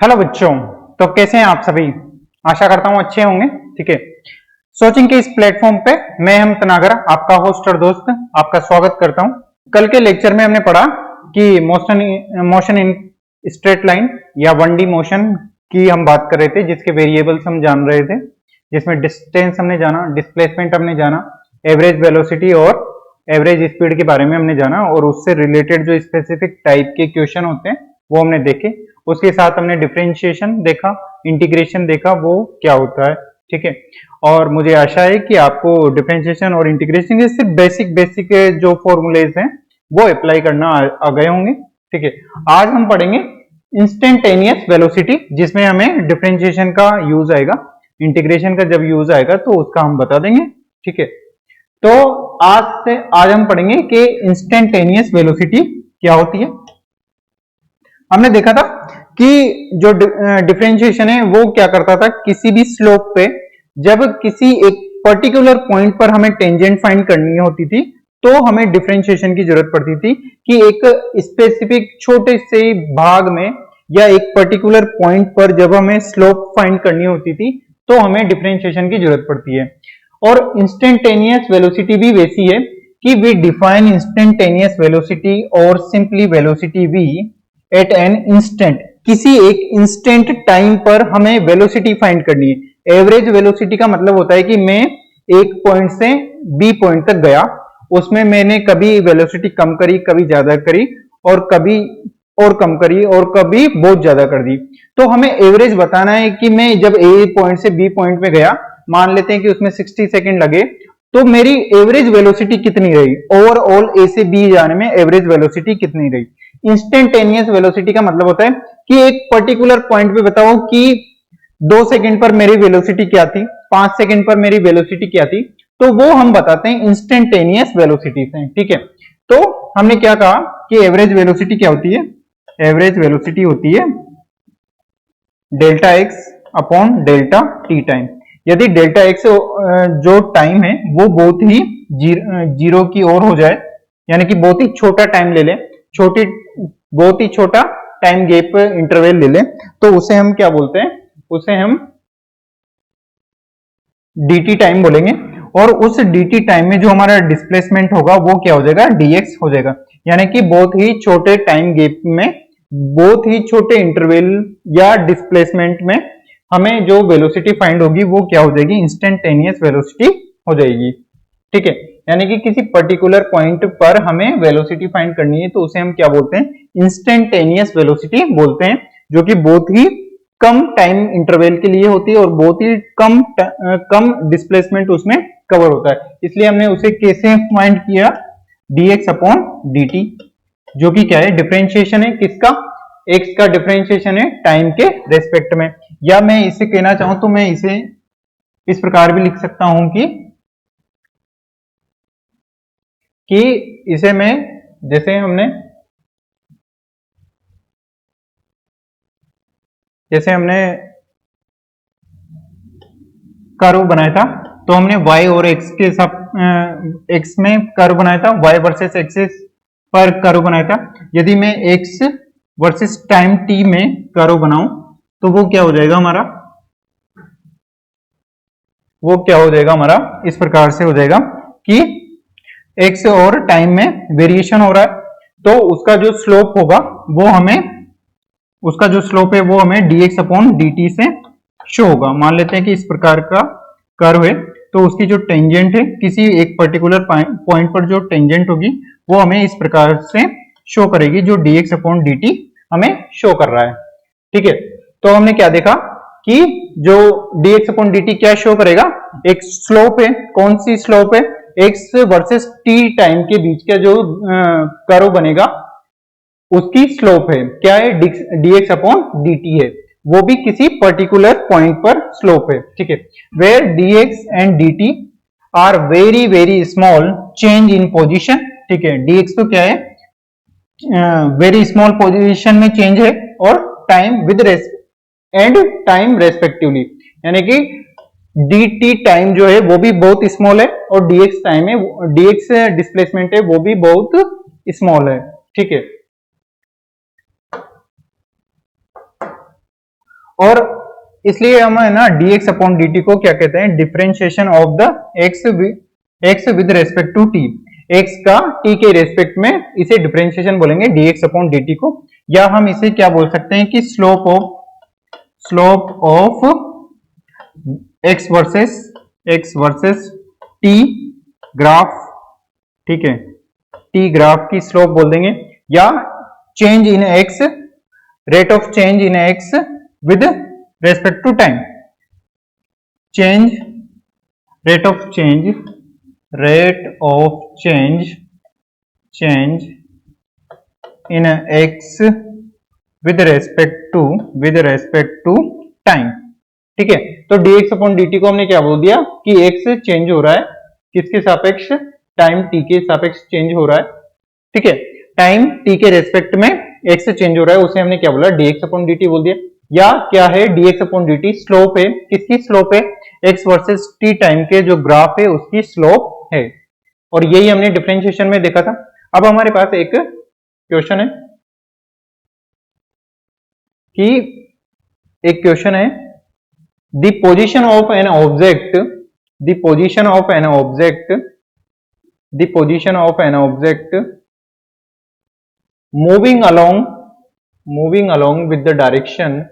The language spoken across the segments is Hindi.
हेलो बच्चों। तो कैसे हैं आप सभी? आशा करता हूं अच्छे होंगे। ठीक है, सोचिंग के इस प्लेटफॉर्म पे मैं हम तनागर आपका होस्ट और दोस्त आपका स्वागत करता हूं। कल के लेक्चर में हमने पढ़ा कि मोशन इन स्ट्रेट लाइन या 1D मोशन की हम बात कर रहे थे, जिसके वेरिएबल्स हम जान रहे थे, जिसमें डिस्टेंस हमने जाना, डिस्प्लेसमेंट हमने जाना, एवरेज वेलोसिटी और एवरेज स्पीड के बारे में हमने जाना, और उससे रिलेटेड जो स्पेसिफिक टाइप के क्वेश्चन होते हैं वो हमने देखे। उसके साथ हमने डिफरेंशिएशन देखा, इंटीग्रेशन देखा, वो क्या होता है। ठीक है, और मुझे आशा है कि आपको डिफरेंशिएशन और इंटीग्रेशन के सिर्फ बेसिक जो फॉर्मूलेज हैं वो अप्लाई करना आ गए होंगे। ठीक है, आज हम पढ़ेंगे इंस्टेंटेनियस वेलोसिटी, जिसमें हमें डिफरेंशिएशन का यूज आएगा, इंटीग्रेशन का जब यूज आएगा तो उसका हम बता देंगे। ठीक है, तो आज हम पढ़ेंगे कि इंस्टेंटेनियस वेलोसिटी क्या होती है। हमने देखा था कि जो डिफरेंशिएशन है वो क्या करता था, किसी भी स्लोप पे जब किसी एक पर्टिकुलर पॉइंट पर हमें टेंजेंट फाइंड करनी होती थी तो हमें डिफरेंशिएशन की जरूरत पड़ती थी कि एक स्पेसिफिक छोटे से भाग में या एक पर्टिकुलर पॉइंट पर जब हमें स्लोप फाइंड करनी होती थी तो हमें डिफरेंशिएशन की जरूरत पड़ती है। और इंस्टेंटेनियस वेलोसिटी भी वैसी है कि वी डिफाइन इंस्टेंटेनियस वेलोसिटी और सिंपली वेलोसिटी भी एट एन इंस्टेंट, किसी एक इंस्टेंट टाइम पर हमें वेलोसिटी फाइंड करनी है। एवरेज वेलोसिटी का मतलब होता है कि मैं एक पॉइंट से बी पॉइंट तक गया, उसमें मैंने कभी वेलोसिटी कम करी, कभी ज्यादा करी, और कभी और कम करी, और कभी बहुत ज्यादा कर दी। तो हमें एवरेज बताना है कि मैं जब ए पॉइंट से बी पॉइंट में गया, मान लेते हैं कि उसमें 60 सेकेंड लगे, तो मेरी एवरेज वेलोसिटी कितनी रही, ओवरऑल ए से बी जाने में एवरेज वेलोसिटी कितनी रही। इंस्टेंटेनियस वेलोसिटी का मतलब होता है कि एक पर्टिकुलर पॉइंट पे बताओ कि 2 सेकंड पर मेरी वेलोसिटी क्या थी, 5 सेकंड पर मेरी वेलोसिटी क्या थी, तो वो हम बताते हैं इंस्टेंटेनियस वेलोसिटी से। ठीक है, तो हमने क्या कहा कि एवरेज वेलोसिटी क्या होती है? एवरेज वेलोसिटी होती है delta x upon delta T time. यदि डेल्टा एक्स जो टाइम है वो बहुत ही जीरो की ओर हो जाए, यानी कि बहुत ही छोटा टाइम ले ले, बहुत ही छोटा टाइम गैप इंटरवल ले ले, तो उसे हम क्या बोलते हैं? उसे हम dt टाइम बोलेंगे। और उस dt टाइम में जो हमारा डिस्प्लेसमेंट होगा वो क्या हो जाएगा? dx हो जाएगा। यानी कि बहुत ही छोटे टाइम गैप में, बहुत ही छोटे इंटरवल या डिस्प्लेसमेंट में हमें जो वेलोसिटी फाइंड होगी वो क्या हो जाएगी? इंस्टेंटेनियस वेलोसिटी हो जाएगी। ठीक है, यानी कि किसी पर्टिकुलर पॉइंट पर हमें वेलोसिटी फाइंड करनी है तो उसे हम क्या बोलते हैं? इंस्टेंटेनियस वेलोसिटी बोलते हैं, जो कि बहुत ही कम टाइम इंटरवल के लिए होती है और बहुत ही कम डिस्प्लेसमेंट उसमें कवर होता है। इसलिए हमने उसे कैसे फाइंड किया? dx अपॉन dt, जो कि क्या है? डिफरेंशिएशन है किसका? x का डिफरेंशिएशन है टाइम के रेस्पेक्ट में। या मैं इसे कहना चाहूं तो मैं इसे इस प्रकार भी लिख सकता हूं कि इसे मैं, जैसे हमने कर्व बनाया था, तो हमने y और x के साथ x में कर्व बनाया था, y वर्सेस एक्सिस पर कर्व बनाया था। यदि मैं x वर्सेस टाइम t में कर्व बनाऊं तो वो क्या हो जाएगा हमारा? इस प्रकार से हो जाएगा कि x और टाइम में वेरिएशन हो रहा है, तो उसका जो स्लोप होगा वो हमें dx अपॉन dt से शो होगा। मान लेते हैं कि इस प्रकार का कर्व है, तो उसकी जो टेंजेंट है, किसी एक पर्टिकुलर पॉइंट पर जो टेंजेंट होगी वो हमें इस प्रकार से शो करेगी, जो dx अपॉन dt हमें शो कर रहा है। ठीक है, तो हमने क्या देखा कि जो dx अपॉन dt क्या शो करेगा? एक स्लोप है। कौन सी स्लोप है? x वर्सेस t टाइम के बीच का जो कर्व बनेगा उसकी स्लोप है। क्या है? dx अपॉन dt है, वो भी किसी पर्टिकुलर पॉइंट पर स्लोप है। ठीक है, where dx and dt are very very small change in position. ठीक है, dx तो क्या है? वेरी स्मॉल पोजीशन में चेंज है, और time with and time respectively, यानी कि dt टाइम जो है वो भी बहुत स्मॉल है, और dx टाइम है, dx डिस्प्लेसमेंट है, वो भी बहुत स्मॉल है। ठीक है, और इसलिए हम है ना dx अपॉन dt को क्या कहते हैं, differentiation of the x with respect to t, x का t के रेस्पेक्ट में इसे डिफरेंशिएशन बोलेंगे dx अपॉन dt को, या हम इसे क्या बोल सकते हैं कि slope of x versus t graph, ठीक है, t ग्राफ की स्लोप बोल देंगे, या change in x, rate of change in x with respect to time, rate of change in x with respect to time, ठीक है। तो dx अपॉन dt को हमने क्या बोल दिया कि x चेंज हो रहा है किसके सापेक्ष, टाइम t के सापेक्ष चेंज हो रहा है, ठीक है, टाइम t के रेस्पेक्ट में x चेंज हो रहा है, उसे हमने क्या बोला, dx अपॉन dt बोल दिया। या क्या है, dx अपॉन dt स्लोप है, किसकी स्लोप है, x वर्सेस t टाइम के जो ग्राफ है उसकी स्लोप है, और यही हमने डिफरेंशिएशन में देखा था। अब हमारे पास एक क्वेश्चन है the position of an object moving along with the direction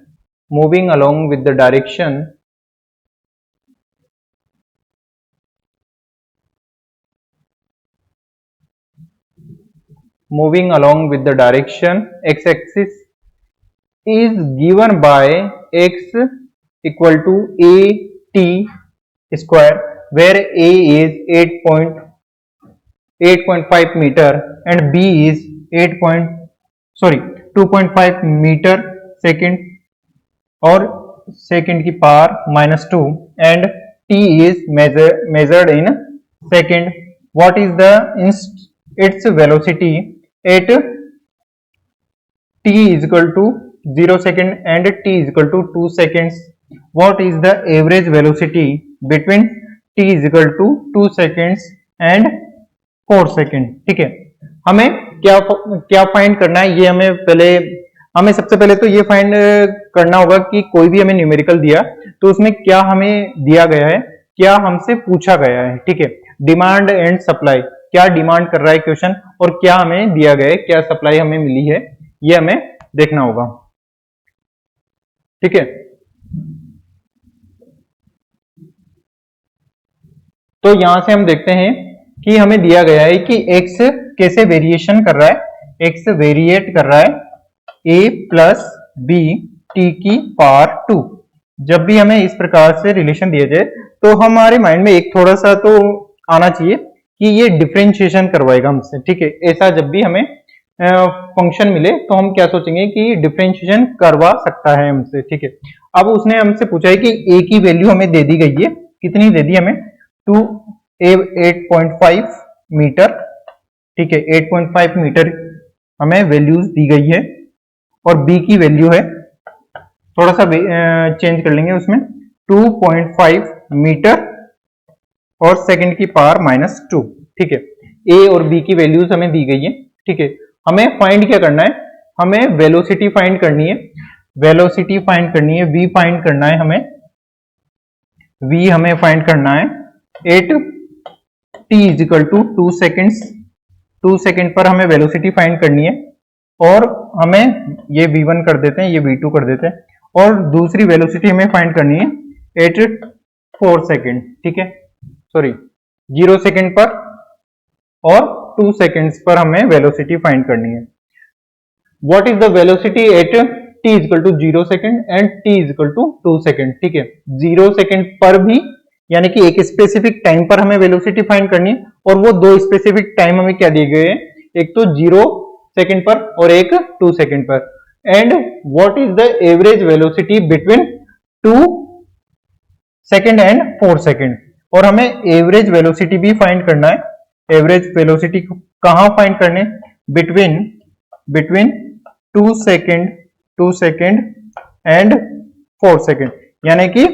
x-axis is given by x equal to a t square, where a is 8.5 meter and b is 2.5 meter second और second की power -2 and t is measured in second. What is its velocity at t is equal to 0 second and t is equal to 2 seconds? What is the average velocity between t is equal to 2 seconds and 4 second? ठीक है, हमें क्या फाइंड करना है, ये हमें सबसे पहले तो ये फाइंड करना होगा कि कोई भी हमें न्यूमेरिकल दिया तो उसमें क्या हमें दिया गया है, क्या हमसे पूछा गया है, ठीक है। डिमांड एंड सप्लाई, क्या डिमांड कर रहा है क्वेश्चन और क्या हमें दिया गया है, क्या सप्लाई हमें मिली है, ये हमें देखना होगा, ठीक है। तो यहां से हम देखते हैं कि हमें दिया गया है कि x कैसे वेरिएशन कर रहा है, x वेरिएट कर रहा है a प्लस b t की पावर 2। जब भी हमें इस प्रकार से रिलेशन दिया जाए तो हमारे माइंड में एक थोड़ा सा तो आना चाहिए कि ये डिफरेंशिएशन करवाएगा हमसे, ठीक है। ऐसा जब भी हमें फंक्शन मिले तो हम क्या सोचेंगे कि डिफरेंशिएशन करवा सकता है हमसे, ठीक है। अब उसने हमसे पूछा है कि a की वैल्यू हमें दे दी गई है, कितनी दे दी हमें, 8.5 मीटर, ठीक है, 8.5 मीटर हमें वैल्यूज दी गई है, और b की वैल्यू है, थोड़ा सा चेंज कर लेंगे उसमें, 2.5 मीटर और सेकंड की पावर -2, ठीक है। a और b की वैल्यूज हमें दी गई है, ठीक है। हमें फाइंड क्या करना है, हमें वेलोसिटी फाइंड करनी है, v फाइंड करना है हमें, v हमें फाइंड करना है at t is equal to 2 second पर हमें वेलोसिटी फाइंड करनी है, और हमें ये v1 कर देते हैं, ये v2 कर देते हैं, और दूसरी वेलोसिटी हमें फाइंड करनी है एट 4 सेकेंड, ठीक है, सॉरी 0 सेकेंड पर और 2 सेकेंड्स पर हमें वेलोसिटी फाइंड करनी है। What is the velocity at t is equal to 0 second and t is equal to 2 second, ठीक है। 0 सेकेंड पर भी यानी कि एक स्पेसिफिक टाइम पर हमें वेलोसिटी फाइंड करनी है, और वो दो स्पेसिफिक टाइम हमें क्या दिए गए हैं, एक तो 0 सेकेंड पर और एक 2 सेकेंड पर। And what is the average velocity between 2 second and 4 second, और हमें एवरेज वेलोसिटी भी फाइंड करना है। एवरेज वेलोसिटी कहां फाइंड करने, बिटवीन 2 सेकेंड एंड 4 सेकेंड, यानी कि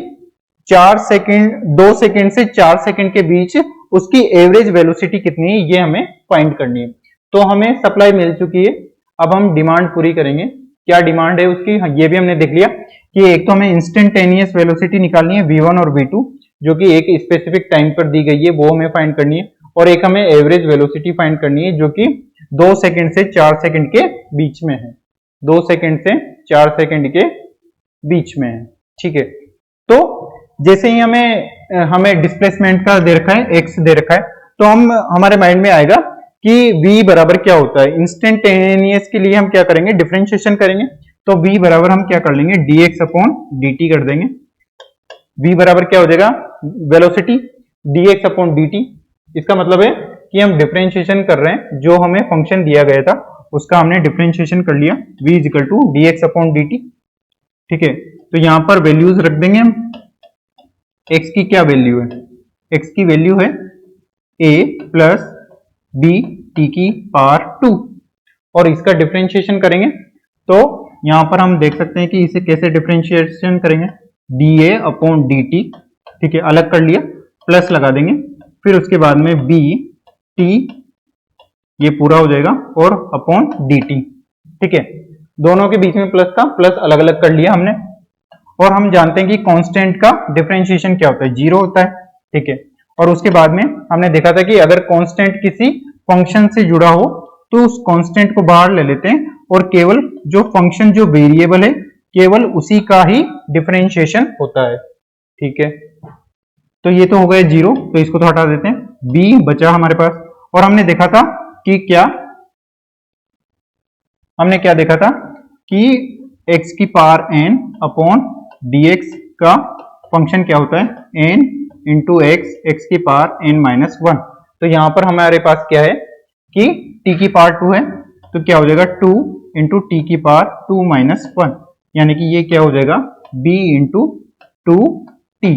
2 सेकेंड से 4 सेकेंड के बीच उसकी एवरेज वेलोसिटी कितनी है, ये हमें फाइंड करनी है। तो हमें सप्लाई मिल चुकी है, अब हम डिमांड पूरी करेंगे। क्या डिमांड है उसकी, ये भी हमने देख लिया कि एक तो हमें इंस्टेंटेनियस वेलोसिटी निकालनी है v1 और v2 जो कि एक स्पेसिफिक टाइम पर दी गई है, वो हमें फाइंड करनी है, और एक हमें एवरेज वेलोसिटी फाइंड करनी है जो कि 2 सेकंड से 4 सेकंड के बीच में है, 2 सेकंड से 4 सेकंड के बीच में है। ठीक है, तो जैसे ही हमें डिस्प्लेसमेंट का दे रखा है, x दे रखा है, तो हमारे माइंड में आएगा कि v बराबर क्या होता है। इंस्टेंटेनियस के लिए हम क्या करेंगे, डिफरेंशिएशन करेंगे, तो v बराबर हम क्या कर लेंगे, dx अपॉन dt कर देंगे। v बराबर क्या हो जाएगा, वेलोसिटी dx अपॉन dt। इसका मतलब है कि हम डिफरेंशिएशन कर रहे हैं, जो हमें फंक्शन दिया गया था उसका हमने डिफरेंशिएशन कर लिया, v is equal to dx upon dt। ठीक है, तो यहां पर वैल्यूज रख देंगे हम। x की क्या वैल्यू है, x की वैल्यू है a प्लस b t की पावर 2, और इसका डिफरेंशिएशन करेंगे तो यहां पर हम देख सकते हैं कि इसे कैसे डिफरेंशिएशन करेंगे, dA अपॉन dt। ठीक है, अलग कर लिया, प्लस लगा देंगे, फिर उसके बाद में b t ये पूरा हो जाएगा और अपॉन dt। ठीक है, दोनों के बीच में प्लस था, प्लस अलग अलग कर लिया हमने, और हम जानते हैं कि कांस्टेंट का डिफरेंशिएशन क्या होता है, 0 होता है। ठीक है, और उसके बाद में हमने देखा था कि अगर कांस्टेंट किसी फंक्शन से जुड़ा हो तो उस कांस्टेंट को बाहर ले लेते हैं और केवल जो फंक्शन जो वेरिएबल है केवल उसी का ही डिफरेंशिएशन होता है। ठीक है, तो ये तो हो गया 0, तो इसको तो हटा देते हैं, b बचा हमारे पास। और हमने देखा था कि हमने क्या देखा था कि x की पावर n अपॉन dx का फंक्शन क्या होता है, n इंटू x की पावर n माइनस 1। तो यहां पर हमारे पास क्या है कि t की पावर 2 है, तो क्या हो जाएगा 2 इंटू टी की पावर 2 माइनस 1, यानी कि ये क्या हो जाएगा b इंटू 2t।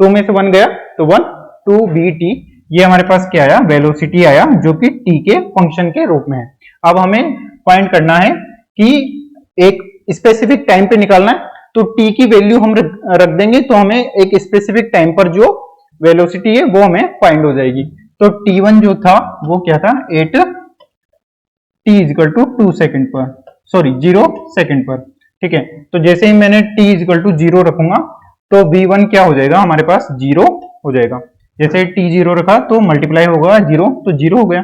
2 में से 1 गया तो 1, 2bt, ये हमारे पास क्या आया, वेलोसिटी आया जो कि t के फंक्शन के रूप में है। अब हमें फाइंड करना है कि एक स्पेसिफिक टाइम पे निकालना है, तो t की वैल्यू हम रख देंगे, तो हमें एक स्पेसिफिक टाइम पर जो वेलोसिटी है वो हमें फाइंड हो जाएगी। तो t1 जो था वो क्या था, 8 t इजिकल टू 2 सेकेंड पर, सॉरी 0 सेकेंड पर। ठीक है, तो जैसे ही मैंने t इजिकल टू 0 रखूंगा तो v1 क्या हो जाएगा, हमारे पास 0 हो जाएगा। जैसे t 0 रखा तो मल्टीप्लाई होगा 0, तो 0 हो गया।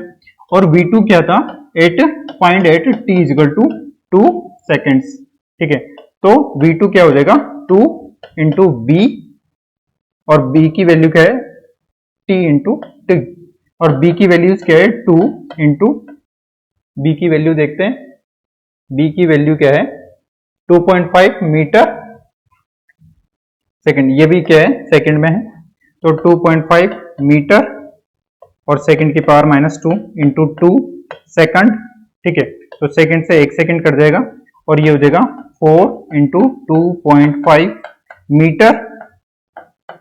और v2 क्या था, 8.8 t इजिकल टू 2 सेकेंड्स। ठीक है, तो v2 क्या हो जाएगा 2 इंटू b, और b की वैल्यू क्या है t इंटू टी, और b की वैल्यूज क्या है 2 इंटू, b की वैल्यू देखते हैं, b की वैल्यू क्या है 2.5 मीटर सेकंड, ये भी क्या है सेकंड में है, तो 2.5 मीटर और सेकंड की पावर माइनस 2 इंटू 2 सेकंड। ठीक है, तो सेकंड से 1 सेकंड कट जाएगा और ये हो जाएगा 4 इंटू 2.5 मीटर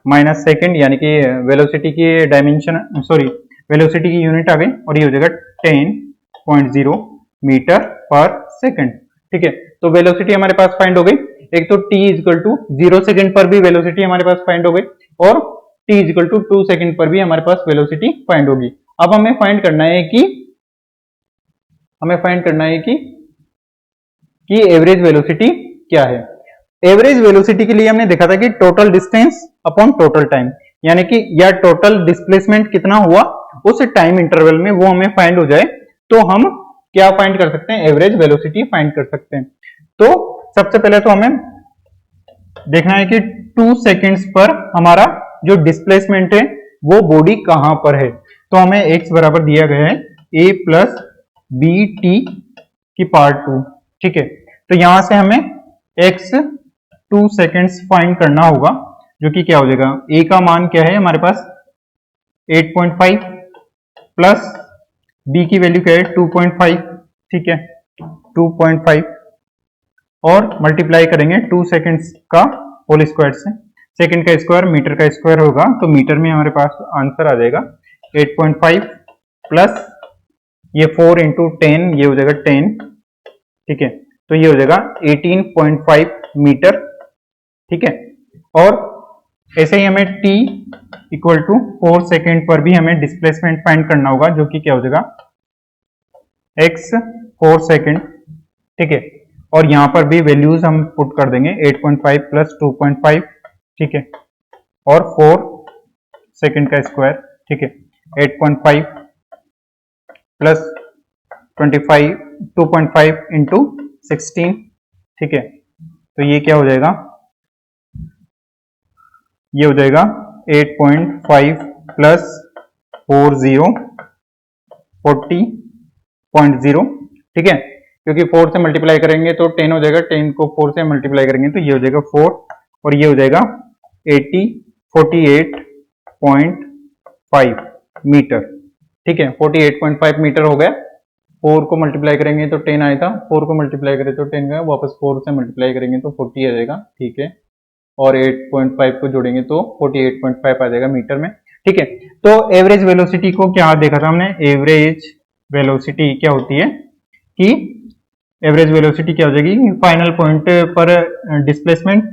माइनस सेकंड, यानी कि वेलोसिटी की डायमेंशन, सॉरी वेलोसिटी की यूनिट आ गई, और ये हो जाएगा 10.0 मीटर पर सेकंड। ठीक है, तो वेलोसिटी हमारे पास फाइंड हो गई। एक तो t इजिकल टू 0 सेकंड पर भी वेलोसिटी हमारे पास फाइंड हो गई, और t इजिकल टू 2 सेकंड पर भी हमारे पास वेलोसिटी फाइंड होगी। अब हमें फाइंड करना है कि एवरेज वेलोसिटी क्या है। एवरेज वेलोसिटी के लिए हमने देखा था कि total distance upon total time, यानी कि या टोटल डिस्प्लेसमेंट कितना हुआ उस टाइम इंटरवल में, वो हमें फाइंड हो जाए तो हम क्या फाइंड कर सकते हैं, एवरेज वेलोसिटी फाइंड कर सकते हैं। तो सबसे पहले तो हमें देखना है कि 2 सेकेंड्स पर हमारा जो डिस्प्लेसमेंट है वो बॉडी कहां पर है। तो हमें x बराबर दिया गया है a प्लस बी टी की पावर 2। ठीक है, तो यहां से हमें x 2 सेकेंड्स फाइंड करना होगा, जो कि क्या हो जाएगा, a का मान क्या है हमारे पास 8.5 प्लस b की वैल्यू क्या है 2.5। ठीक है, 2.5 और मल्टीप्लाई करेंगे 2 सेकेंड्स का होल स्क्वायर से, सेकेंड का स्क्वायर मीटर का स्क्वायर होगा, तो मीटर में हमारे पास आंसर आ जाएगा 8.5 प्लस ये 4 इंटू 10, ये हो जाएगा 10। ठीक है, तो ये हो जाएगा 18.5 मीटर। ठीक है, और ऐसे ही हमें t इक्वल टू 4 सेकेंड पर भी हमें डिस्प्लेसमेंट फाइंड करना होगा, जो कि क्या हो जाएगा x 4 सेकेंड। ठीक है, और यहाँ पर भी वैल्यूज हम पुट कर देंगे 8.5 प्लस 2.5, ठीक है, और 4 सेकंड का स्क्वायर, ठीक है, 8.5 प्लस 25 2.5 इंटू 16, ठीक है, तो ये क्या हो जाएगा, ये हो जाएगा 8.5 प्लस 40.0, ठीक है, क्योंकि 4 से मल्टीप्लाई करेंगे तो 10 हो जाएगा, 10 को 4 से मल्टीप्लाई करेंगे तो ये हो जाएगा 4 और ये हो जाएगा 48.5 मीटर, ठीक है, 48.5 मीटर हो गया। 4 को मल्टीप्लाई करेंगे तो 10 आया था, 4 को मल्टीप्लाई करें तो 10 गया, वापस 4 से मल्टीप्लाई करेंगे तो 40 आ जाएगा, ठीक है, और 8.5 को जोड़ेंगे तो 48.5 आ जाएगा मीटर में, ठीक है। तो एवरेज वेलोसिटी को क्या देखा था हमने, एवरेज वेलोसिटी क्या होती है कि एवरेज वेलोसिटी क्या हो जाएगी, फाइनल पॉइंट पर डिस्प्लेसमेंट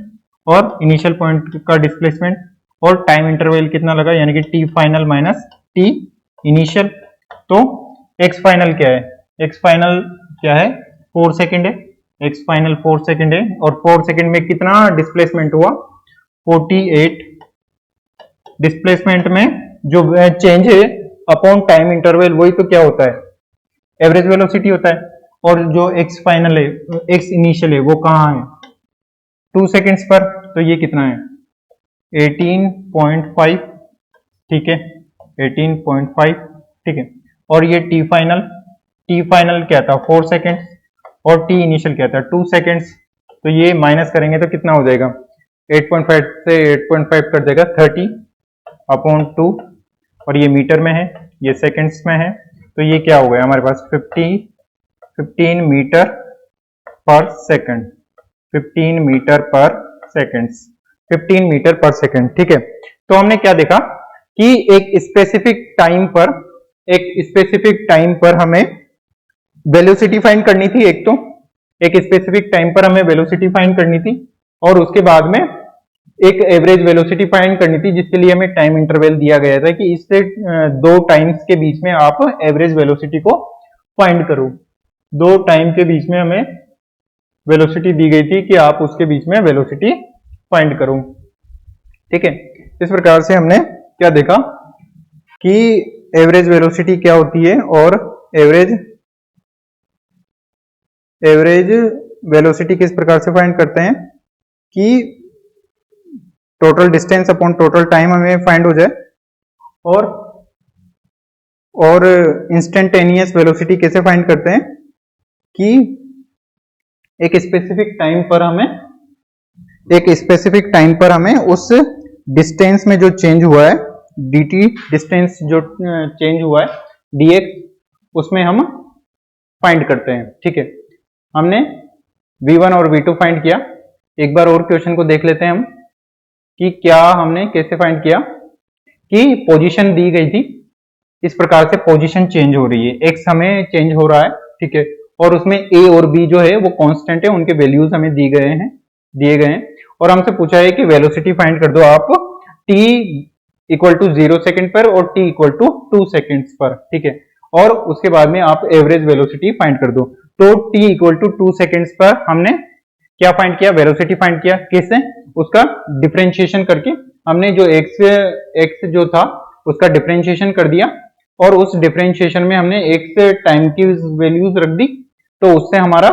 और इनिशियल पॉइंट का डिस्प्लेसमेंट और टाइम इंटरवल कितना लगा, यानी कि T final minus T initial. तो एक्स फाइनल क्या है, एक्स फाइनल क्या है 4 सेकेंड है, एक्स फाइनल 4 सेकेंड है, और 4 सेकेंड में कितना डिस्प्लेसमेंट हुआ 48, डिस्प्लेसमेंट में जो चेंज है अपॉन टाइम इंटरवल वही तो क्या होता है, एवरेज वेलोसिटी होता है। और जो एक्स फाइनल है, एक्स इनिशियल है, वो कहाँ है 2 सेकेंड्स पर, तो ये कितना है 18.5, ठीक है, 18.5, ठीक है, और ये टी फाइनल क्या था 4 सेकेंड्स और टी इनिशियल क्या था 2 सेकेंड्स, तो ये माइनस करेंगे तो कितना हो जाएगा 8.5 से 8.5 कट जाएगा 30/2, और ये मीटर में है, ये सेकेंड्स में है, तो ये क्या हो गया हमारे पास 15 मीटर पर सेकंड, 15 मीटर पर सेकंड, 15 मीटर पर सेकंड, ठीक है। तो हमने क्या देखा कि एक स्पेसिफिक टाइम पर हमें वेलोसिटी फाइंड करनी थी, एक स्पेसिफिक टाइम पर हमें वेलोसिटी फाइंड करनी थी, और उसके बाद में एक एवरेज वेलोसिटी फाइंड करनी थी, जिसके लिए हमें टाइम इंटरवल दिया गया था कि इससे 2 टाइम्स के बीच में आप एवरेज वेलोसिटी को फाइंड करो। 2 टाइम के बीच में हमें वेलोसिटी दी गई थी कि आप उसके बीच में वेलोसिटी फाइंड करो, ठीक है। इस प्रकार से हमने क्या देखा कि एवरेज वेलोसिटी क्या होती है, और एवरेज वेलोसिटी किस प्रकार से फाइंड करते हैं कि total distance upon total time हमें फाइंड हो जाए, और इंस्टेंटेनियस वेलोसिटी कैसे फाइंड करते हैं कि एक स्पेसिफिक टाइम पर हमें उस डिस्टेंस में जो चेंज हुआ है, dt डिस्टेंस जो चेंज हुआ है dx, उसमें हम फाइंड करते हैं, ठीक है। हमने v1 और v2 फाइंड किया। एक बार और क्वेश्चन को देख लेते हैं हम कि क्या हमने कैसे फाइंड किया कि पोजीशन दी गई थी, इस प्रकार से पोजीशन चेंज हो रही है, x हमें चेंज हो रहा है, ठीक है, और उसमें a और b जो है वो कांस्टेंट है, उनके वैल्यूज हमें दिए गए हैं, और हमसे पूछा है कि वेलोसिटी फाइंड कर दो आप t इक्वल टू 0 सेकेंड पर और t इक्वल टू 2 सेकेंड्स पर, ठीक है, और उसके बाद में आप एवरेज वेलोसिटी फाइंड कर दो। तो t इक्वल टू 2 सेकेंड्स पर हमने क्या फाइंड किया, वेलोसिटी फाइंड किया, किससे, उसका डिफरेंशिएशन करके हमने जो x जो था उसका डिफरेंशिएशन कर दिया, और उस डिफरेंशिएशन में हमने x टाइम की वैल्यूज रख दी, तो उससे हमारा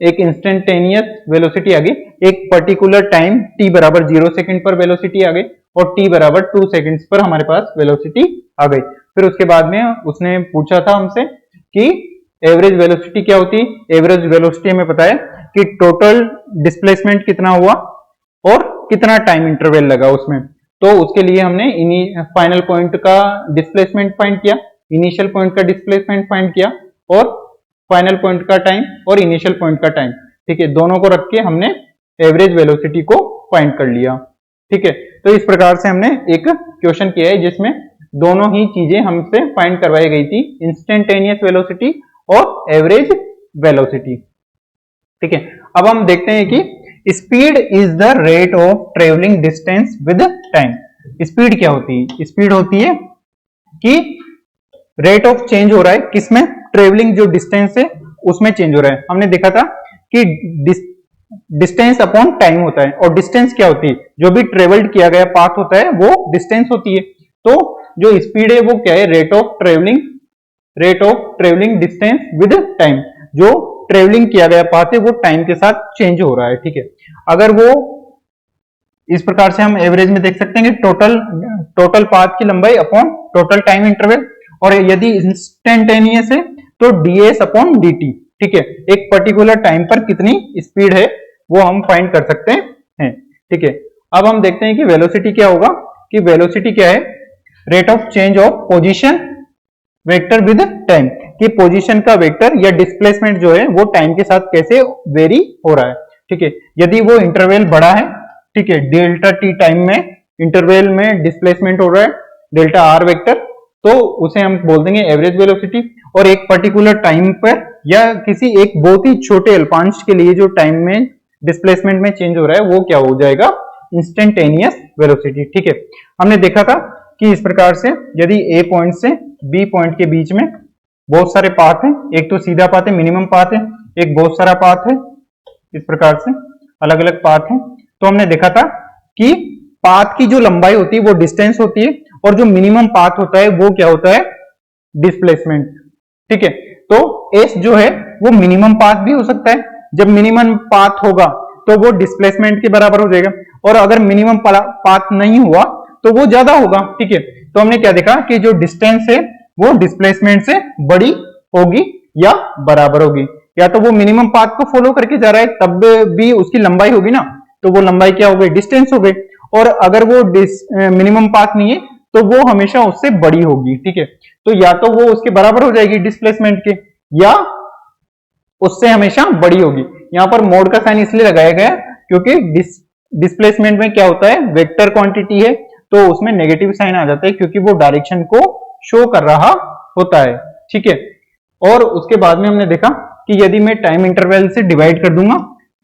एक इंस्टेंटेनियस वेलोसिटी आ गई, एक पर्टिकुलर टाइम t बराबर 0 सेकेंड पर वेलोसिटी आ गई, और t बराबर 2 सेकेंड्स पर हमारे पास वेलोसिटी आ गई। फिर उसके बाद में उसने पूछा था हमसे कि एवरेज वेलोसिटी क्या होती है। एवरेज वेलोसिटी हमें पता है कि टोटल डिस्प्लेसमेंट कितना हुआ और कितना टाइम इंटरवल लगा उसमें, तो उसके लिए हमने फाइनल पॉइंट का डिस्प्लेसमेंट फाइंड किया, इनिशियल पॉइंट का डिस्प्लेसमेंट फाइंड किया, और फाइनल पॉइंट का टाइम और इनिशियल पॉइंट का टाइम, ठीक है, दोनों को रख के हमने एवरेज वेलोसिटी को फाइंड कर लिया, ठीक है। तो इस प्रकार से हमने एक क्वेश्चन किया है जिसमें दोनों ही चीजें हमसे फाइंड करवाई गई थी, इंस्टेंटेनियस वेलोसिटी और एवरेज वेलोसिटी, ठीक है। अब हम देखते हैं कि speed is the rate of travelling distance with time. Speed क्या होती है, स्पीड होती है कि रेट ऑफ चेंज हो रहा है किसमें, ट्रेवलिंग जो डिस्टेंस है उसमें चेंज हो रहा है। हमने देखा था कि डिस्टेंस अपॉन टाइम होता है, और डिस्टेंस क्या होती है, जो भी ट्रेवल्ड किया गया पाथ होता है वो डिस्टेंस होती है। तो जो स्पीड है वो क्या है, rate of travelling distance with time. जो ट्रेवलिंग किया गया पाथ है वो टाइम के साथ चेंज हो रहा है, ठीक है। अगर वो इस प्रकार से हम एवरेज में देख सकते हैं कि टोटल पाथ की लंबाई अपॉन टोटल टाइम इंटरवल, और यदि इंस्टेंटेनियस है तो ds अपॉन dt, ठीक है। एक पर्टिकुलर टाइम पर कितनी स्पीड है वो हम फाइंड कर सकते हैं, ठीक है। अब हम देखते हैं कि वेलोसिटी क्या होगा, कि वेलोसिटी क्या है, rate of change of position vector with time, कि पोजीशन का वेक्टर या डिस्प्लेसमेंट जो है वो टाइम के साथ कैसे वेरी हो रहा है, ठीक है। यदि वो इंटरवल बड़ा है, ठीक है, डेल्टा टी टाइम में इंटरवल में डिस्प्लेसमेंट हो रहा है डेल्टा आर वेक्टर, तो उसे हम बोल देंगे एवरेज वेलोसिटी। और एक पर्टिकुलर टाइम पर या किसी एक बहुत ही छोटे अल्पांश के लिए जो टाइम में डिस्प्लेसमेंट में चेंज हो रहा है वो क्या हो जाएगा, इंस्टेंटेनियस वेलोसिटी, ठीक है। हमने देखा था कि इस प्रकार से यदि ए पॉइंट से बी पॉइंट के बीच में बहुत सारे पाथ हैं, एक तो सीधा पाथ है, मिनिमम पाथ है, एक बहुत सारा पाथ है, इस प्रकार से अलग अलग पाथ है। तो हमने देखा था कि पाथ की जो लंबाई होती है वो डिस्टेंस होती है, और जो मिनिमम पाथ होता है वो क्या होता है, डिस्प्लेसमेंट, ठीक है। तो एस जो है वो मिनिमम पाथ भी हो सकता है, जब मिनिमम पाथ होगा तो वो डिस्प्लेसमेंट के बराबर हो जाएगा, और अगर मिनिमम पाथ नहीं हुआ तो वो ज्यादा होगा, ठीक है। तो हमने क्या देखा कि जो डिस्टेंस है वो डिस्प्लेसमेंट से बड़ी होगी या बराबर होगी, या तो वो मिनिमम पाथ को फॉलो करके जा रहा है तब भी उसकी लंबाई होगी ना, तो वो लंबाई क्या हो गई, डिस्टेंस हो गई। और अगर वो मिनिमम पाथ नहीं है तो वो हमेशा उससे बड़ी होगी, ठीक है। तो या तो वो उसके बराबर हो जाएगी डिस्प्लेसमेंट के, या उससे हमेशा बड़ी होगी। यहां पर मोड का साइन इसलिए लगाया गया क्योंकि डिस्प्लेसमेंट में क्या होता है, वेक्टर क्वांटिटी है तो उसमें नेगेटिव साइन आ जाता है, क्योंकि वो डायरेक्शन को शो कर रहा होता है, ठीक है। और उसके बाद में हमने देखा कि यदि मैं टाइम इंटरवल से डिवाइड कर दूंगा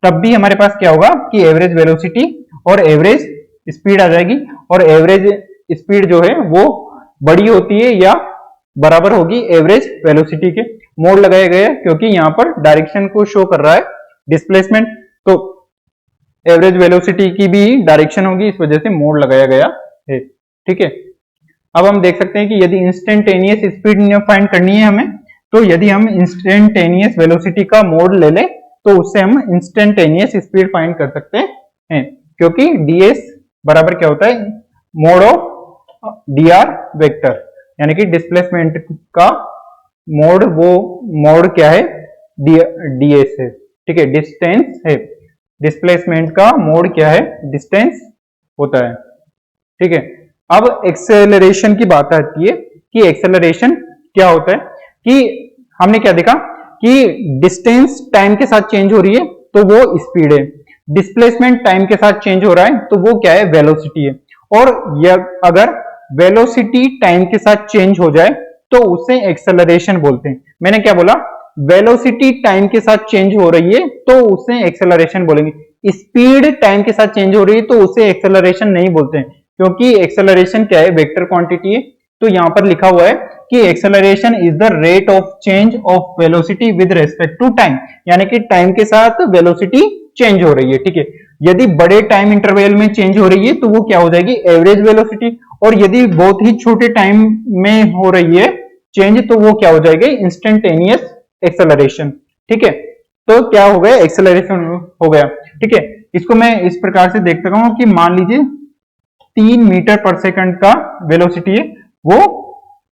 तब भी हमारे पास क्या होगा कि एवरेज वेलोसिटी और एवरेज स्पीड आ जाएगी, और एवरेज स्पीड जो है वो बड़ी होती है या बराबर होगी एवरेज वेलोसिटी के। मोड लगाया गया है क्योंकि यहाँ पर डायरेक्शन को शो कर रहा है डिस्प्लेसमेंट, तो एवरेज वेलोसिटी की भी डायरेक्शन होगी, इस वजह से मोड लगाया गया है, ठीक है। अब हम देख सकते हैं कि यदि इंस्टेंटेनियस स्पीड फाइंड करनी है हमें, तो यदि हम इंस्टेंटेनियस वेलोसिटी का मोड ले लें तो उससे हम इंस्टेंटेनियस स्पीड फाइंड कर सकते हैं, क्योंकि ds बराबर क्या होता है, मोड ऑफ dr वेक्टर, यानी कि डिस्प्लेसमेंट का मोड, वो मोड क्या है, ds है, ठीक है, डिस्टेंस है। डिस्प्लेसमेंट का मोड क्या है, डिस्टेंस होता है, ठीक है। अब एक्सेलरेशन की बात आती है कि एक्सेलरेशन क्या होता है, कि हमने क्या देखा कि डिस्टेंस टाइम के साथ चेंज हो रही है तो वो स्पीड है, डिस्प्लेसमेंट टाइम के साथ चेंज हो रहा है तो वो क्या है, वेलोसिटी है। और अगर वेलोसिटी टाइम के साथ चेंज हो जाए तो उसे एक्सेलरेशन बोलते हैं। मैंने क्या बोला, वेलोसिटी टाइम के साथ चेंज हो रही है तो उसे एक्सेलरेशन बोलेंगे। स्पीड टाइम के साथ चेंज हो रही है तो उसे एक्सेलरेशन नहीं बोलते हैं, क्योंकि एक्सेलरेशन क्या है, वेक्टर क्वांटिटी है। तो यहां पर लिखा हुआ है कि acceleration is the rate of change of velocity with respect to time, यानी कि टाइम के साथ वेलोसिटी चेंज हो रही है, ठीक है। यदि बड़े टाइम इंटरवल में चेंज हो रही है तो वो क्या हो जाएगी, एवरेज वेलोसिटी, और यदि बहुत ही छोटे टाइम में हो रही है चेंज तो वो क्या हो जाएगी, इंस्टेंटेनियस एक्सेलरेशन, ठीक है। तो क्या हो गया, एक्सेलरेशन हो गया, ठीक है। इसको मैं इस प्रकार से देख सकता हूं कि मान लीजिए 3 मीटर पर सेकंड का वेलोसिटी है, वो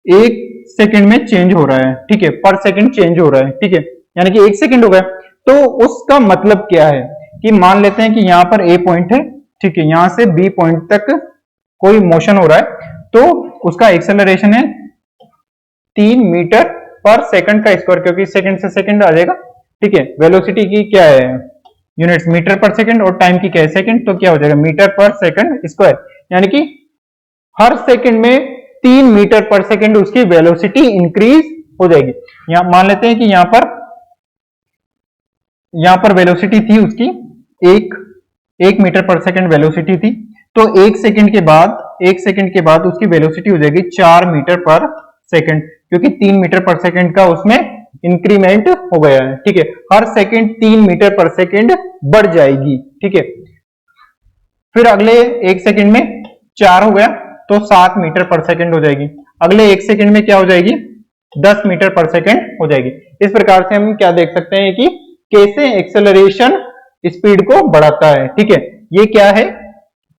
1 सेकंड में चेंज हो रहा है, ठीक है, पर सेकंड चेंज हो रहा है, ठीक है, यानी कि 1 सेकंड हो गया। तो उसका मतलब क्या है कि मान लेते हैं कि यहां पर ए पॉइंट है, ठीक है, यहां से बी पॉइंट तक कोई मोशन हो रहा है तो उसका एक्सेलरेशन है 3 मीटर पर सेकंड का स्क्वायर, क्योंकि सेकंड से सेकंड आ जाएगा, ठीक है। वेलोसिटी की क्या है यूनिट्स, मीटर पर सेकंड, और टाइम की क्या है, सेकंड, तो क्या हो जाएगा, मीटर पर सेकंड स्क्वायर, यानी कि हर सेकंड में 3 मीटर पर सेकंड उसकी वेलोसिटी इंक्रीज हो जाएगी। यहां मान लेते हैं कि यहां पर वेलोसिटी थी उसकी 1 मीटर पर सेकंड वेलोसिटी थी, तो 1 सेकंड के बाद उसकी वेलोसिटी हो जाएगी 4 मीटर पर सेकंड, क्योंकि 3 मीटर पर सेकंड का उसमें इंक्रीमेंट हो गया है, ठीक है। हर सेकंड 3 मीटर पर सेकंड बढ़ जाएगी, ठीक है। फिर अगले 1 सेकंड में 4 हो गया तो 7 मीटर पर सेकंड हो जाएगी। अगले 1 सेकंड में क्या हो जाएगी, 10 मीटर पर सेकंड हो जाएगी। इस प्रकार से हम क्या देख सकते हैं कि कैसे एक्सेलरेशन स्पीड को बढ़ाता है, ठीक है। ये क्या है,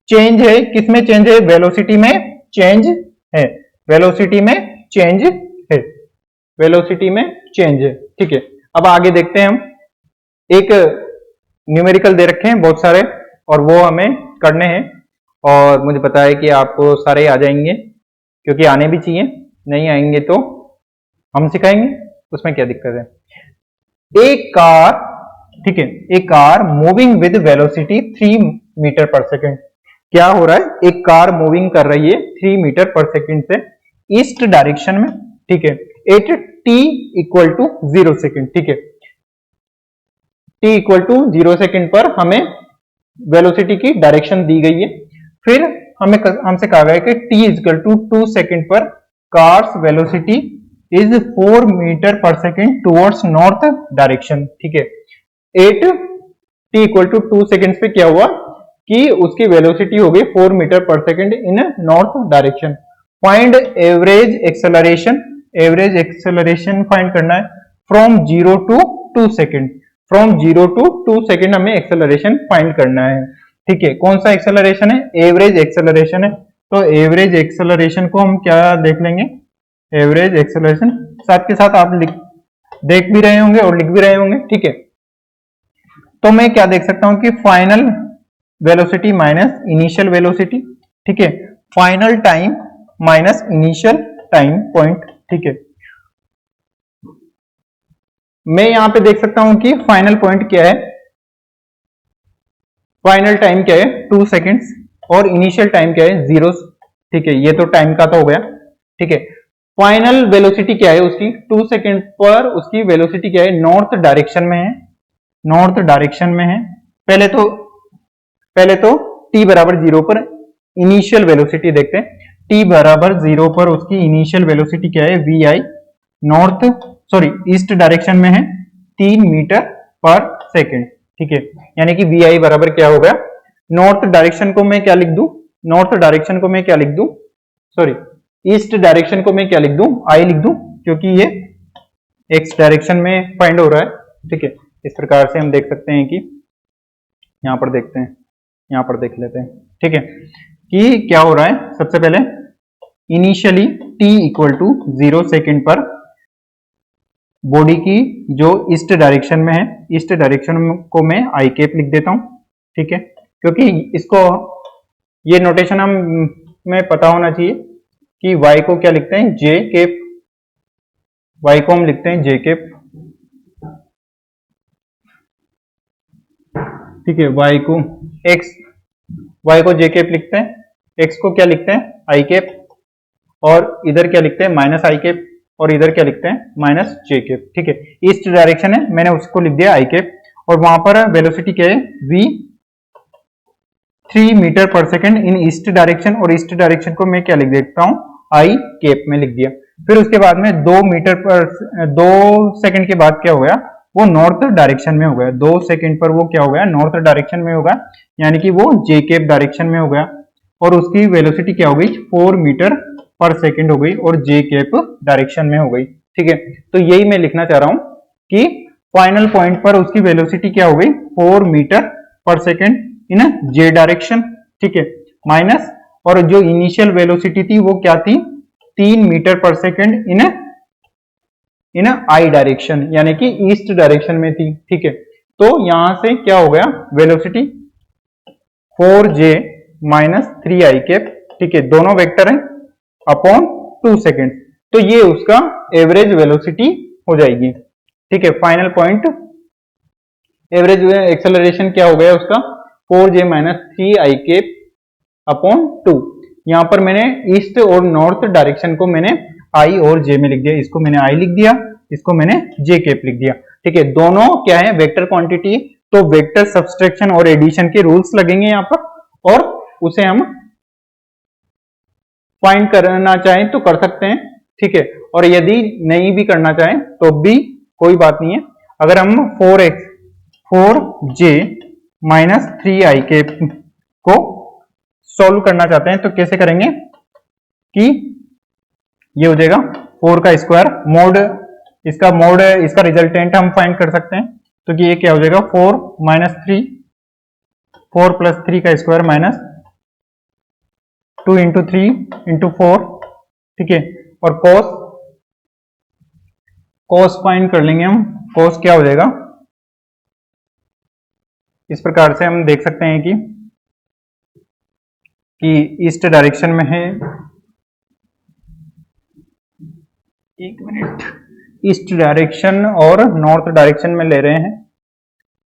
चेंज है, किसमें चेंज है, वेलोसिटी में चेंज है, वेलोसिटी में चेंज है, वेलोसिटी में चेंज है, ठीक है। अब आगे देखते हैं हम, एक न्यूमेरिकल दे रखे हैं बहुत सारे और वो हमें करने हैं और मुझे पता है कि आपको सारे आ जाएंगे क्योंकि आने भी चाहिए, नहीं आएंगे तो हम सिखाएंगे, उसमें क्या दिक्कत है। एक कार, ठीक है, एक car moving with velocity 3 metre per second, क्या हो रहा है, एक कार मूविंग कर रही है 3 मीटर पर सेकेंड से ईस्ट डायरेक्शन में, ठीक है, at t equal to 0 second, ठीक है। t इक्वल टू 0 सेकेंड पर हमें वेलोसिटी की डायरेक्शन दी गई है। फिर हमसे कहा गया कि t इक्वल टू 2 सेकेंड पर car's velocity is 4 metre per second towards north direction, ठीक है। At t equal to 2 second पे क्या हुआ कि उसकी वेलोसिटी हो गई 4 metre per second in north direction. Find average acceleration, average acceleration find करना है from 0 to 2 second, from 0 to 2 second हमें एक्सेलरेशन फाइंड करना है, ठीक है। कौन सा एक्सेलरेशन है, एवरेज एक्सेलरेशन है। तो एवरेज एक्सेलरेशन को हम क्या देख लेंगे, एवरेज एक्सेलरेशन साथ के साथ आप देख भी रहे होंगे और लिख भी रहे होंगे, ठीक है। तो मैं क्या देख सकता हूं कि final velocity minus initial velocity, ठीक है, final time minus initial time point, ठीक है। मैं यहां पे देख सकता हूं कि फाइनल पॉइंट क्या है, फाइनल टाइम क्या है 2 सेकेंड्स और इनिशियल टाइम क्या है 0, ठीक है। ये तो टाइम का तो हो गया, ठीक है। फाइनल वेलोसिटी क्या है उसकी 2 सेकेंड पर, उसकी वेलोसिटी क्या है, नॉर्थ डायरेक्शन में है, नॉर्थ डायरेक्शन में है। पहले तो t बराबर 0 पर इनिशियल वेलोसिटी देखते हैं, t बराबर 0 पर उसकी इनिशियल वेलोसिटी क्या है, vi, north sorry east direction में है 3 मीटर पर सेकेंड, ठीक है। यानी कि vi बराबर क्या हो गया, नॉर्थ डायरेक्शन को मैं क्या लिख दूं, नॉर्थ डायरेक्शन को मैं क्या लिख दूं, सॉरी ईस्ट डायरेक्शन को मैं क्या लिख दूं, i लिख दूं, क्योंकि ये x डायरेक्शन में फाइंड हो रहा है, ठीक है। इस प्रकार से हम देख सकते हैं कि यहां पर देखते हैं, यहां पर देख लेते हैं, ठीक है, कि क्या हो रहा है। सबसे पहले initially t equal to 0 second पर बॉडी की जो ईस्ट डायरेक्शन में है, ईस्ट डायरेक्शन को मैं आई कैप लिख देता हूं, ठीक है, क्योंकि इसको ये नोटेशन हमें पता होना चाहिए कि y को क्या लिखते हैं, j कैप, y को हम लिखते हैं j कैप, ठीक है। y को j कैप लिखते हैं, x को क्या लिखते हैं i कैप, और इधर क्या लिखते हैं माइनस आई कैप, और इधर क्या लिखते हैं माइनस जे कैप, ठीक है। ईस्ट डायरेक्शन है, मैंने उसको लिख दिया आई कैप, और वहां पर वेलोसिटी क्या है v 3 मीटर पर सेकेंड इन ईस्ट डायरेक्शन, और ईस्ट डायरेक्शन को मैं क्या लिख देता हूं, आई कैप में लिख दिया। फिर उसके बाद में 2 सेकेंड के बाद क्या हो गया, वो नॉर्थ डायरेक्शन में हो गया, 2 सेकेंड पर वो क्या हो गया, नॉर्थ डायरेक्शन में होगा, यानी कि वो जे कैप डायरेक्शन में हो गया, और उसकी वेलोसिटी क्या हो गई 4 मीटर पर सेकेंड हो गई, और जे कैप डायरेक्शन में हो गई, ठीक है। तो यही मैं लिखना चाह रहा हूं कि फाइनल पॉइंट पर उसकी वेलोसिटी क्या हो गई 4 मीटर पर सेकेंड इन जे डायरेक्शन, ठीक है, माइनस, और जो इनिशियल वेलोसिटी थी वो क्या थी 3 मीटर पर सेकेंड इन आई डायरेक्शन, यानी कि ईस्ट डायरेक्शन में थी, ठीक है। तो यहां से क्या हो गया, velocity 4j minus 3i cap, ठीक है, दोनों वेक्टर हैं, अपॉन 2 सेकेंड, तो ये उसका एवरेज वेलोसिटी हो जाएगी, ठीक है। फाइनल पॉइंट एवरेज एक्सेलरेशन क्या हो गया उसका 4j minus 3i cap upon 2। यहां पर मैंने ईस्ट और नॉर्थ डायरेक्शन को मैंने i और j में लिख दिया, इसको मैंने i लिख दिया, इसको मैंने j कैप लिख दिया, ठीक है। दोनों क्या है वेक्टर क्वांटिटी, तो वेक्टर सब्सट्रैक्शन और एडिशन के रूल्स लगेंगे यहां पर, और उसे हम फाइंड करना चाहें तो कर सकते हैं, ठीक है, और यदि नहीं भी करना चाहें तो भी कोई बात नहीं है। अगर हम 4j माइनस 3i के को सॉल्व करना चाहते हैं तो कैसे करेंगे कि ये हो जाएगा 4 का स्क्वायर मोड इसका रिजल्टेंट हम फाइंड कर सकते हैं। तो कि ये क्या हो जाएगा 4 माइनस 3 4 प्लस 3 का स्क्वायर माइनस 2 इंटू 3 इंटू 4, ठीक है। और कॉस फाइंड कर लेंगे हम। कॉस क्या हो जाएगा, इस प्रकार से हम देख सकते हैं कि ईस्ट डायरेक्शन में है, एक मिनट, ईस्ट डायरेक्शन और नॉर्थ डायरेक्शन में ले रहे हैं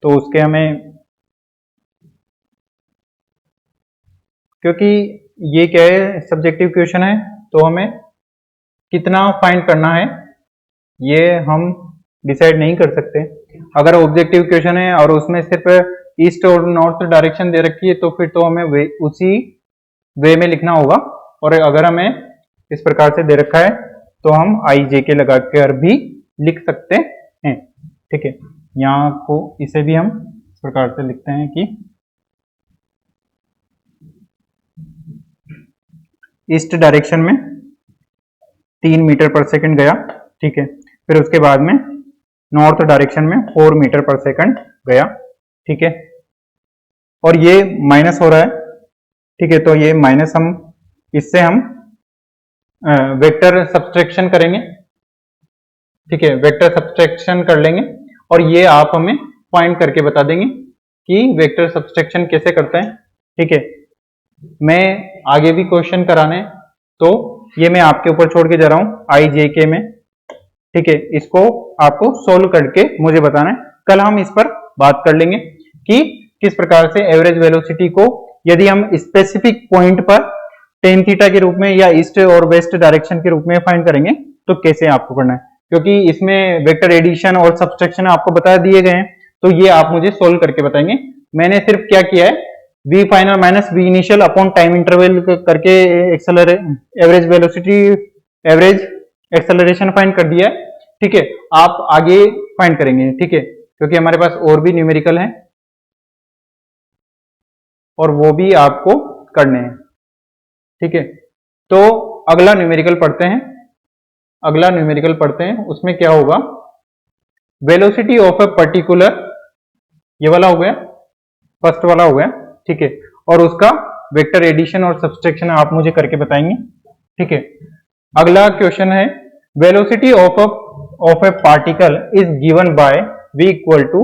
तो उसके हमें, क्योंकि ये क्या है सब्जेक्टिव क्वेश्चन है तो हमें कितना फाइंड करना है ये हम डिसाइड नहीं कर सकते। अगर ऑब्जेक्टिव क्वेश्चन है और उसमें सिर्फ ईस्ट और नॉर्थ डायरेक्शन दे रखी है तो फिर तो हमें उसी वे में लिखना होगा। और अगर हमें इस प्रकार से दे रखा है तो हम आई जे के लगा कर भी लिख सकते हैं, ठीक है। यहाँ को इसे भी हम इस प्रकार से लिखते हैं कि ईस्ट डायरेक्शन में 3 मीटर पर सेकंड गया, ठीक है। फिर उसके बाद में नॉर्थ डायरेक्शन में 4 मीटर पर सेकंड गया, ठीक है। और ये माइनस हो रहा है, ठीक है। तो ये माइनस हम इससे हम वेक्टर सब्सट्रैक्शन करेंगे, ठीक है। वेक्टर सब्सट्रैक्शन कर लेंगे और ये आप हमें फाइंड करके बता देंगे कि वेक्टर सब्सट्रैक्शन कैसे करते हैं, ठीक है। मैं आगे भी क्वेश्चन कराने तो ये मैं आपके ऊपर छोड़ के जा रहा हूं आई जे के में, ठीक है। इसको आपको सोल्व करके मुझे बताना है। कल हम इस पर बात कर लेंगे कि किस प्रकार से एवरेज वेलोसिटी को यदि हम स्पेसिफिक पॉइंट पर टेन थीटा के रूप में या ईस्ट और वेस्ट डायरेक्शन के रूप में फाइंड करेंगे तो कैसे आपको करना है, क्योंकि इसमें वेक्टर एडिशन और सब्सट्रैक्शन आपको बता दिए गए हैं तो ये आप मुझे सोल्व करके बताएंगे। मैंने सिर्फ क्या किया है, v final minus v initial upon time interval करके average velocity average acceleration find कर दिया है, ठीक है। आप आगे फाइंड करेंगे, ठीक है, क्योंकि हमारे पास और भी न्यूमेरिकल हैं और वो भी आपको करने हैं, ठीक है। तो अगला न्यूमेरिकल पढ़ते हैं, उसमें क्या होगा, वेलोसिटी ऑफ ए पर्टिकुलर, ये वाला हो गया, फर्स्ट वाला हो गया, ठीक है। और उसका वेक्टर एडिशन और सब्सट्रैक्शन आप मुझे करके बताएंगे, ठीक है। अगला क्वेश्चन है velocity of a particle is given by v equal to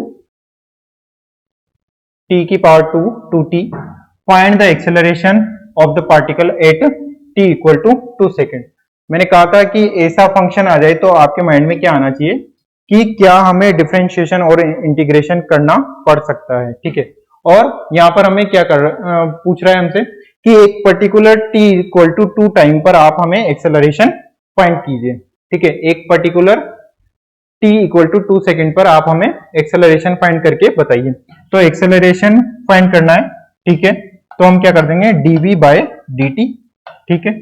t की power 2t, find the acceleration of the particle at t equal to 2 second. मैंने कहा था कि ऐसा फंक्शन आ जाए तो आपके माइंड में क्या आना चाहिए कि क्या हमें डिफरेंशिएशन और इंटीग्रेशन करना पड़ सकता है, ठीक है। और यहाँ पर हमें क्या पूछ रहा है हमसे कि एक particular t equal to 2 time पर आप हमें एक्सेलरेशन फाइंड कीजिए, ठीक है। एक particular t equal to 2 second पर आप हमें एक्सेलरेशन फाइंड करके बताइए। तो एक्सेलरेशन फाइंड करना है, ठीक है। तो हम क्या कर देंगे dv बाय dt, ठीक है।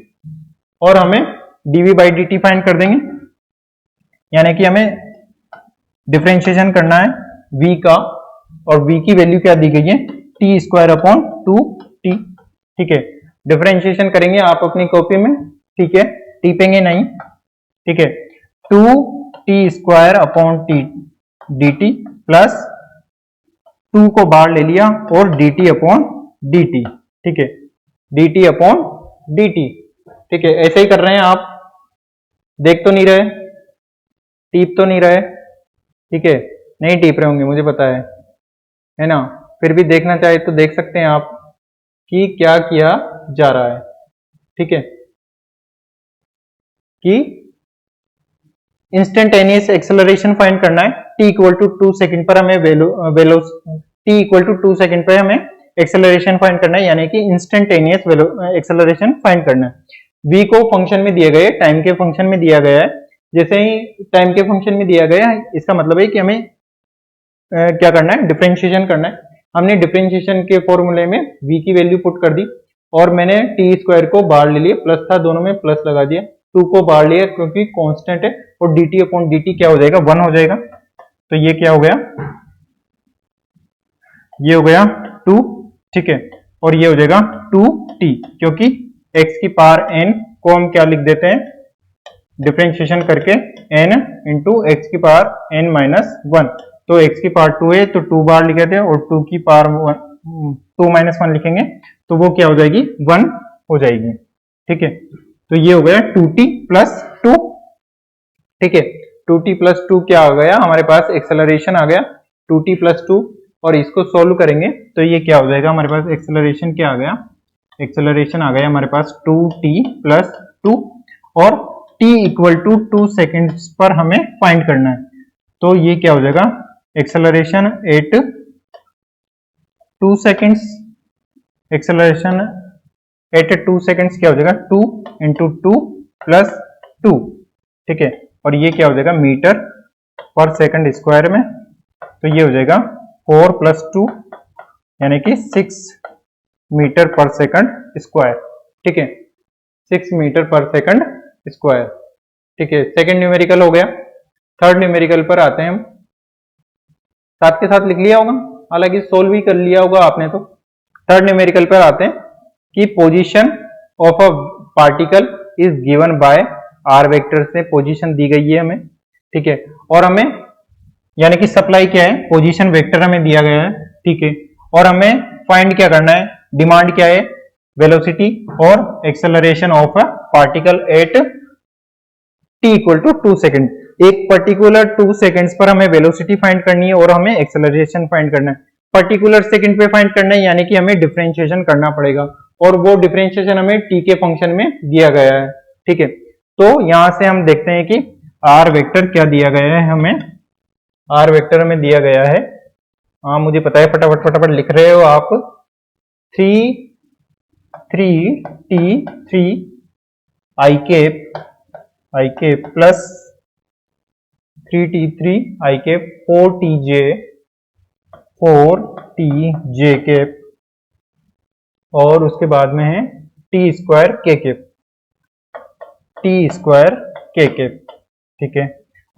और हमें dv बाय dt फाइंड कर देंगे, यानी कि हमें डिफरेंशिएशन करना है v का, और v की वैल्यू क्या दी गई है t स्क्वायर अपॉन 2t, ठीक है। डिफरेंशिएशन करेंगे आप अपनी कॉपी में, ठीक है, टीपेंगे नहीं, ठीक है। 2t square upon t dt plus 2 को बाहर ले लिया और dt अपॉन dt, ठीक है, dt अपॉन dt, ठीक है। ऐसे ही कर रहे हैं आप, देख तो नहीं रहे, टीप तो नहीं रहे, ठीक है, नहीं टीप रहे होंगे मुझे पता है ना। फिर भी देखना चाहे तो देख सकते हैं आप कि क्या किया जा रहा है, ठीक है, कि इंस्टेंटेनियस एक्सेलरेशन फाइंड करना है। t इक्वल टू 2 सेकेंड पर हमें t इक्वल टू 2 सेकेंड पर हमें एक्सेलरेशन फाइंड करना है, यानी कि इंस्टेंटेनियस एक्सेलरेशन फाइंड करना है। v को फंक्शन में दिया गया है, टाइम के फंक्शन में दिया गया है। जैसे ही टाइम के फंक्शन में दिया गया है इसका मतलब है कि हमें क्या करना है, डिफरेंशिएशन करना है। हमने डिफरेंशिएशन के फॉर्मूले में v की वैल्यू पुट कर दी और मैंने t स्क्वायर को बाहर ले लिया, प्लस था दोनों में प्लस लगा दिया, 2 को बाहर लिया क्योंकि कांस्टेंट है, और dt अपॉन dt क्या हो जाएगा 1 हो जाएगा, तो ये क्या हो गया, ये हो गया 2, ठीक है, और ये हो जाएगा 2t, क्योंकि x की पावर n को हम क्या लिख देते हैं, डिफरेंशिएशन करके n इंटू एक्स की पावर n माइनस 1, तो x की पावर 2 है तो 2 बार लिखे थे, और 2 की पावर 2 माइनस 1 लिखेंगे तो वो क्या हो जाएगी, 1 हो जाएगी, ठीक है। तो ये हो गया 2t प्लस 2, ठीक है। 2t प्लस 2 क्या आ गया हमारे पास, एक्सेलरेशन आ गया 2t प्लस 2, और इसको सोल्व करेंगे तो ये क्या हो जाएगा हमारे पास, एक्सेलरेशन क्या आ गया, एक्सेलरेशन आ गया हमारे पास 2t प्लस 2, और t इक्वल टू 2 सेकेंड्स पर हमें फाइंड करना है, तो ये क्या हो जाएगा, acceleration at 2 seconds, acceleration at 2 seconds क्या हो जाएगा, 2 इंटू 2 प्लस 2, ठीक है, और ये क्या हो जाएगा मीटर पर सेकंड स्क्वायर में, तो ये हो जाएगा 4 प्लस 2 यानी कि 6 मीटर पर सेकंड स्क्वायर, ठीक है, 6 मीटर पर सेकंड स्क्वायर, ठीक है। सेकंड न्यूमेरिकल हो गया। थर्ड न्यूमेरिकल पर आते हैं हम, साथ के साथ लिख लिया होगा, हालांकि सोल्व भी कर लिया होगा आपने। तो थर्ड न्यूमेरिकल पर आते हैं कि position of a particle is given by r vector से पोजीशन दी गई है हमें, ठीक है, और हमें यानी कि सप्लाई क्या है, पोजीशन वेक्टर हमें दिया गया है, ठीक है, और हमें फाइंड क्या करना है, डिमांड क्या है, वेलोसिटी और acceleration of a particle at t equal to 2 second. एक पर्टिकुलर 2 सेकेंड्स पर हमें वेलोसिटी फाइंड करनी है और हमें एक्सेलरेशन फाइंड करना है, पर्टिकुलर सेकंड पे फाइंड करना है, यानी कि हमें डिफरेंशिएशन करना पड़ेगा, और वो डिफरेंशिएशन हमें t के फंक्शन में दिया गया है, ठीक है। तो यहां से हम देखते हैं कि r वेक्टर क्या दिया गया है हमें, r वेक्टर हमें दिया गया है, हाँ मुझे पता है, फटाफट फटाफट लिख रहे हो आप, 3t3 i cap plus 3t3 i cap 4tj cap, और उसके बाद में है t स्क्वायर k कैप, ठीक है।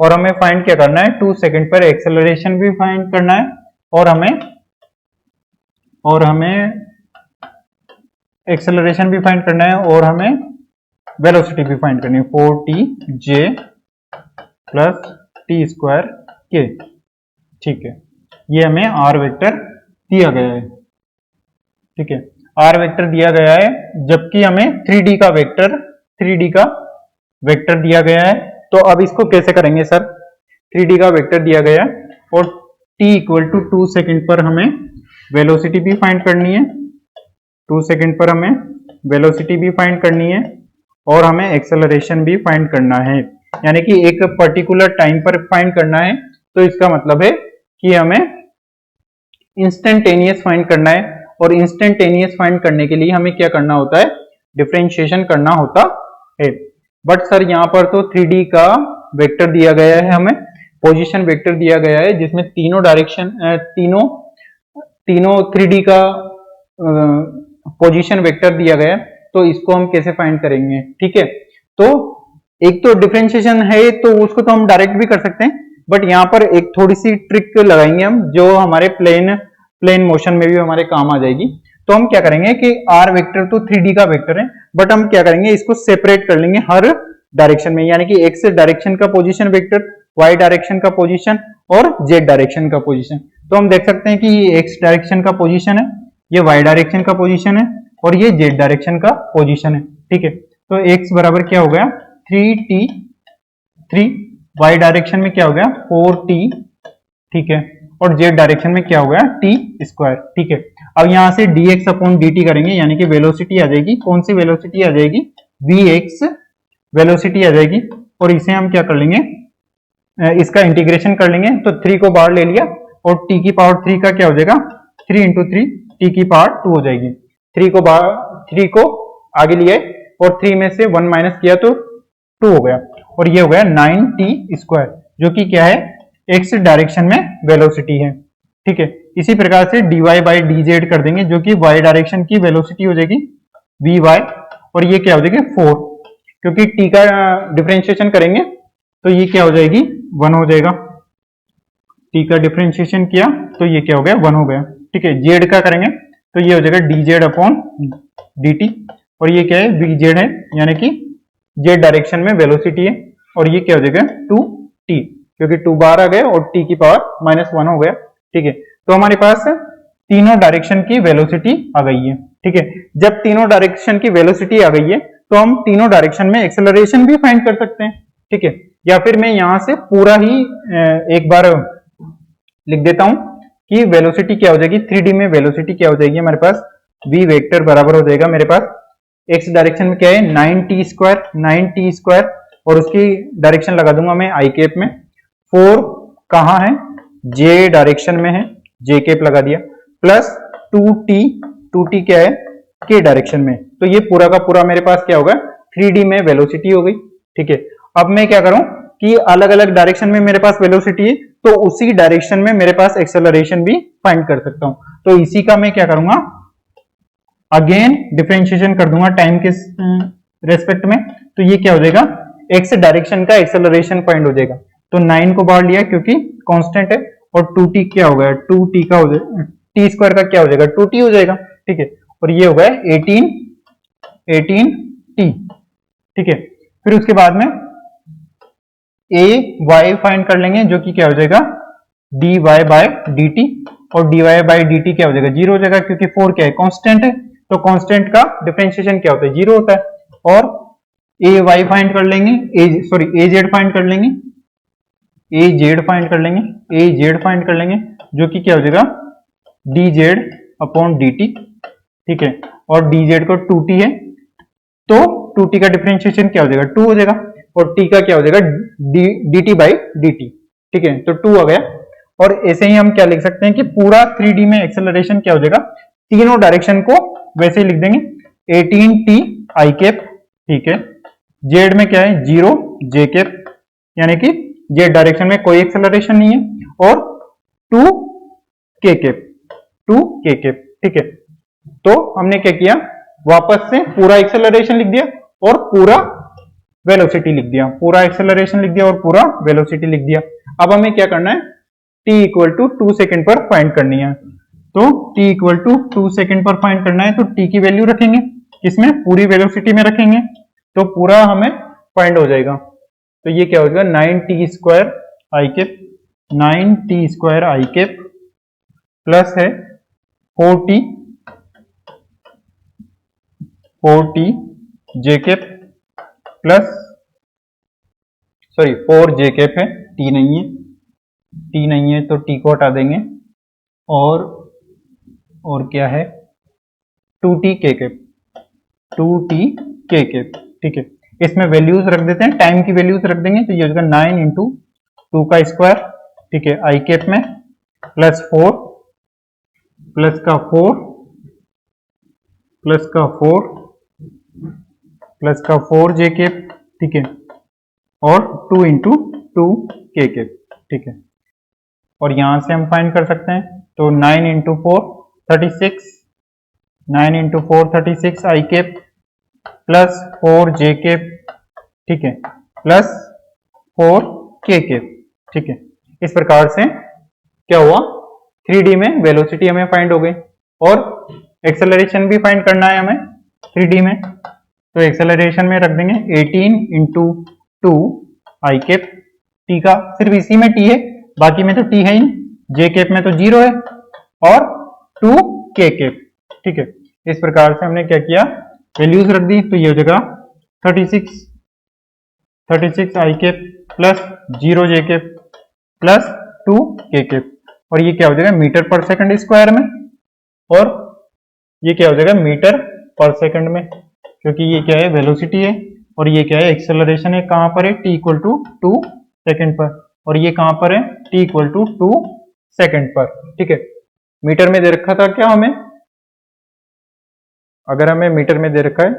और हमें फाइंड क्या करना है, 2 सेकंड पर एक्सेलरेशन भी फाइंड करना है, और हमें एक्सेलरेशन भी फाइंड करना है, और हमें वेलोसिटी भी फाइंड करनी है, 4tj plus t square k, ठीक है। ये हमें r वेक्टर दिया गया है, ठीक है, r वेक्टर दिया गया है, जबकि हमें 3D का वेक्टर दिया गया है। तो अब इसको कैसे करेंगे सर, 3D का वेक्टर दिया गया है और t इक्वल टू 2 सेकेंड पर हमें वेलोसिटी भी फाइंड करनी है, 2 सेकेंड पर हमें वेलोसिटी भी फाइंड करनी है, और हमें एक्सेलरेशन भी फाइंड करना है, यानी कि एक पर्टिकुलर टाइम पर फाइंड करना है। तो इसका मतलब है कि हमें इंस्टेंटेनियस फाइंड करना है, और इंस्टेंटेनियस फाइंड करने के लिए हमें क्या करना होता है, डिफरेंशिएशन करना होता है। बट सर यहाँ पर तो 3D का वेक्टर दिया गया है, हमें पोजीशन वेक्टर दिया गया है, जिसमें तीनों डायरेक्शन तीनों 3D का पोजीशन वेक्टर दिया गया है। तो इसको हम कैसे फाइंड करेंगे, ठीक है। तो एक तो डिफरेंशिएशन है तो उसको तो हम डायरेक्ट भी कर सकते हैं, बट यहाँ पर एक थोड़ी सी ट्रिक लगाएंगे हम, जो हमारे प्लेन मोशन में भी हमारे काम आ जाएगी। तो हम क्या करेंगे कि आर वेक्टर तो 3D का वेक्टर है, बट हम क्या करेंगे, इसको सेपरेट कर लेंगे हर डायरेक्शन में, यानी कि एक्स डायरेक्शन का पोजीशन वेक्टर, वाई डायरेक्शन का पोजीशन और जेड डायरेक्शन का पोजीशन। तो हम देख सकते हैं कि ये एक्स डायरेक्शन का पोजीशन है, ये वाई डायरेक्शन का पोजीशन है, और ये जेड डायरेक्शन का पोजीशन है, ठीक है। तो एक्स बराबर क्या हो गया 3t3, वाई डायरेक्शन में क्या हो गया 4t, ठीक है, और जेड डायरेक्शन में क्या हो गया t स्क्वायर, ठीक है। अब यहां से dx अपॉन dt करेंगे, यानी कि वेलोसिटी आ जाएगी, कौन सी वेलोसिटी आ जाएगी, vx वेलोसिटी आ जाएगी, और इसे हम क्या कर लेंगे, इसका इंटीग्रेशन कर लेंगे। तो 3 को बाहर ले लिया, और t की पावर 3 का क्या हो जाएगा 3 इंटू 3 t की पावर 2 हो जाएगी। 3 को आगे लिए और 3 में से 1 माइनस किया तो 2 हो गया, और ये हो गया 9t स्क्वायर, जो कि क्या है x डायरेक्शन में वेलोसिटी है, ठीक है। इसी प्रकार से dy बाई dz कर देंगे, जो कि y डायरेक्शन की वेलोसिटी हो जाएगी vy, और ये क्या हो जाएगी 4, क्योंकि t का डिफरेंशिएशन करेंगे तो ये क्या हो जाएगी 1 हो जाएगा, टी का डिफरेंशिएशन किया तो ये क्या हो गया 1 हो गया। ठीक है, जेड का करेंगे तो ये हो जाएगा D Z upon D T, और ये क्या है वी जेड है, यानी कि जेड डायरेक्शन में वेलोसिटी है, और ये क्या हो जाएगा 2t, क्योंकि 2 बार आ गए और t की पावर -1 हो गया। ठीक है, तो हमारे पास तीनों डायरेक्शन की वेलोसिटी आ गई है। ठीक है, जब तीनों डायरेक्शन की वेलोसिटी आ गई है तो हम तीनों डायरेक्शन में एक्सेलरेशन भी फाइंड कर सकते हैं। ठीक है, या फिर मैं यहां से पूरा ही एक बार लिख देता हूं कि वेलोसिटी क्या हो जाएगी 3D में, वेलोसिटी क्या हो जाएगी हमारे पास v वेक्टर बराबर हो जाएगा मेरे पास x डायरेक्शन में क्या है 9t स्क्वायर, और उसकी डायरेक्शन लगा दूंगा मैं आई कैप में। 4 कहाँ है j डायरेक्शन में है, j कैप लगा दिया, प्लस 2t क्या है k डायरेक्शन में, तो ये पूरा का पूरा मेरे पास क्या होगा 3D में वेलोसिटी हो गई। ठीक है, अब मैं क्या करूं कि अलग अलग डायरेक्शन में मेरे पास वेलोसिटी है, तो उसी डायरेक्शन में मेरे पास एक्सेलरेशन भी फाइंड कर सकता हूं। तो इसी का मैं क्या करूंगा अगेन डिफरेंशिएशन कर दूंगा टाइम के रेस्पेक्ट में, तो ये क्या हो जाएगा एक्स डायरेक्शन का एक्सेलरेशन फाइंड हो जाएगा। तो 9 को बाहर लिया क्योंकि कांस्टेंट है, और 2t क्या हो गया 2t का हो जाएगा, टी स्क्वायर का क्या हो जाएगा 2t हो जाएगा। ठीक है, और ये हो गया 18t। ठीक है, फिर उसके बाद में a y फाइंड कर लेंगे, जो कि क्या हो जाएगा dy बाय dt, और dy बाय dt क्या हो जाएगा 0 हो जाएगा, क्योंकि 4 क्या है कांस्टेंट है, तो कांस्टेंट का डिफरेंशिएशन क्या होता है 0 होता है। और a y फाइंड कर लेंगे, a z फाइंड कर लेंगे, a z फाइंड कर लेंगे, a z फाइंड कर लेंगे, जो कि क्या हो जाएगा dz अपॉन dt। ठीक है, और dz को 2t है, तो 2t का डिफरेंशिएशन क्या हो जाएगा 2 हो जाएगा, और t का क्या हो जाएगा dt बाई dt। ठीक है, तो 2 आ गया। और ऐसे ही हम क्या लिख सकते हैं कि पूरा 3D में एक्सेलरेशन क्या हो जाएगा, तीनों डायरेक्शन को वैसे ही लिख देंगे 18t आई कैप। ठीक है, जेड में क्या है 0 जे कैप, यानी कि जेड डायरेक्शन में कोई एक्सेलरेशन नहीं है, और 2 के कैप, 2 के कैप। ठीक है, तो हमने क्या किया वापस से पूरा एक्सेलरेशन लिख दिया और पूरा वेलोसिटी लिख दिया, पूरा एक्सेलरेशन लिख दिया और पूरा वेलोसिटी लिख दिया। अब हमें क्या करना है t इक्वल टू 2 सेकेंड पर फाइंड करनी है, तो t इक्वल टू 2 सेकेंड पर फाइंड करना है, तो t की वैल्यू रखेंगे किसमें पूरी वेलोसिटी में रखेंगे, तो पूरा हमें फाइंड हो जाएगा। तो ये क्या हो जाएगा 9t स्क्वायर आई कैप, 9t स्क्वायर आई कैप प्लस है 4t जे कैप प्लस 4 जे कैप है, t नहीं है तो t को हटा देंगे, और क्या है 2t के कैप, 2t के कैप। ठीक है, इसमें वैल्यूज रख देते हैं, टाइम की वैल्यूज रख देंगे, तो ये हो जाएगा 9 इंटू 2 का स्क्वायर। ठीक है, आई कैप में प्लस 4 प्लस का 4 प्लस का 4 प्लस का 4 जे कैप। ठीक है, और 2 इंटू 2 के कैप। ठीक है, और यहां से हम फाइंड कर सकते हैं, तो 9 इंटू 4 36, 9 इंटू 4 36 आई कैप प्लस 4 जे कैप। ठीक है, प्लस 4 के कैप। ठीक है, इस प्रकार से क्या हुआ 3D में वेलोसिटी हमें फाइंड हो गई, और एक्सेलरेशन भी फाइंड करना है हमें 3D में, तो एक्सेलरेशन में रख देंगे 18 इंटू 2 आई कैप, टी का सिर्फ इसी में टी है, बाकी में तो टी है ही, जे कैप में तो 0 है, और 2 के कैप। ठीक है, इस प्रकार से हमने क्या किया वैल्यूज रख दी, तो ये हो जाएगा 36 आई कैप प्लस 0 जे कैप प्लस 2 के कैप, और ये क्या हो जाएगा मीटर पर सेकंड स्क्वायर में, और ये क्या हो जाएगा मीटर पर सेकंड में, क्योंकि ये क्या है वेलोसिटी है, और ये क्या है एक्सेलरेशन है, कहां पर है t इक्वल टू 2 सेकंड पर, और ये कहां पर है t इक्वल टू 2 सेकंड पर। ठीक है, मीटर में दे रखा था क्या हमें, अगर हमें मीटर में दे रखा है,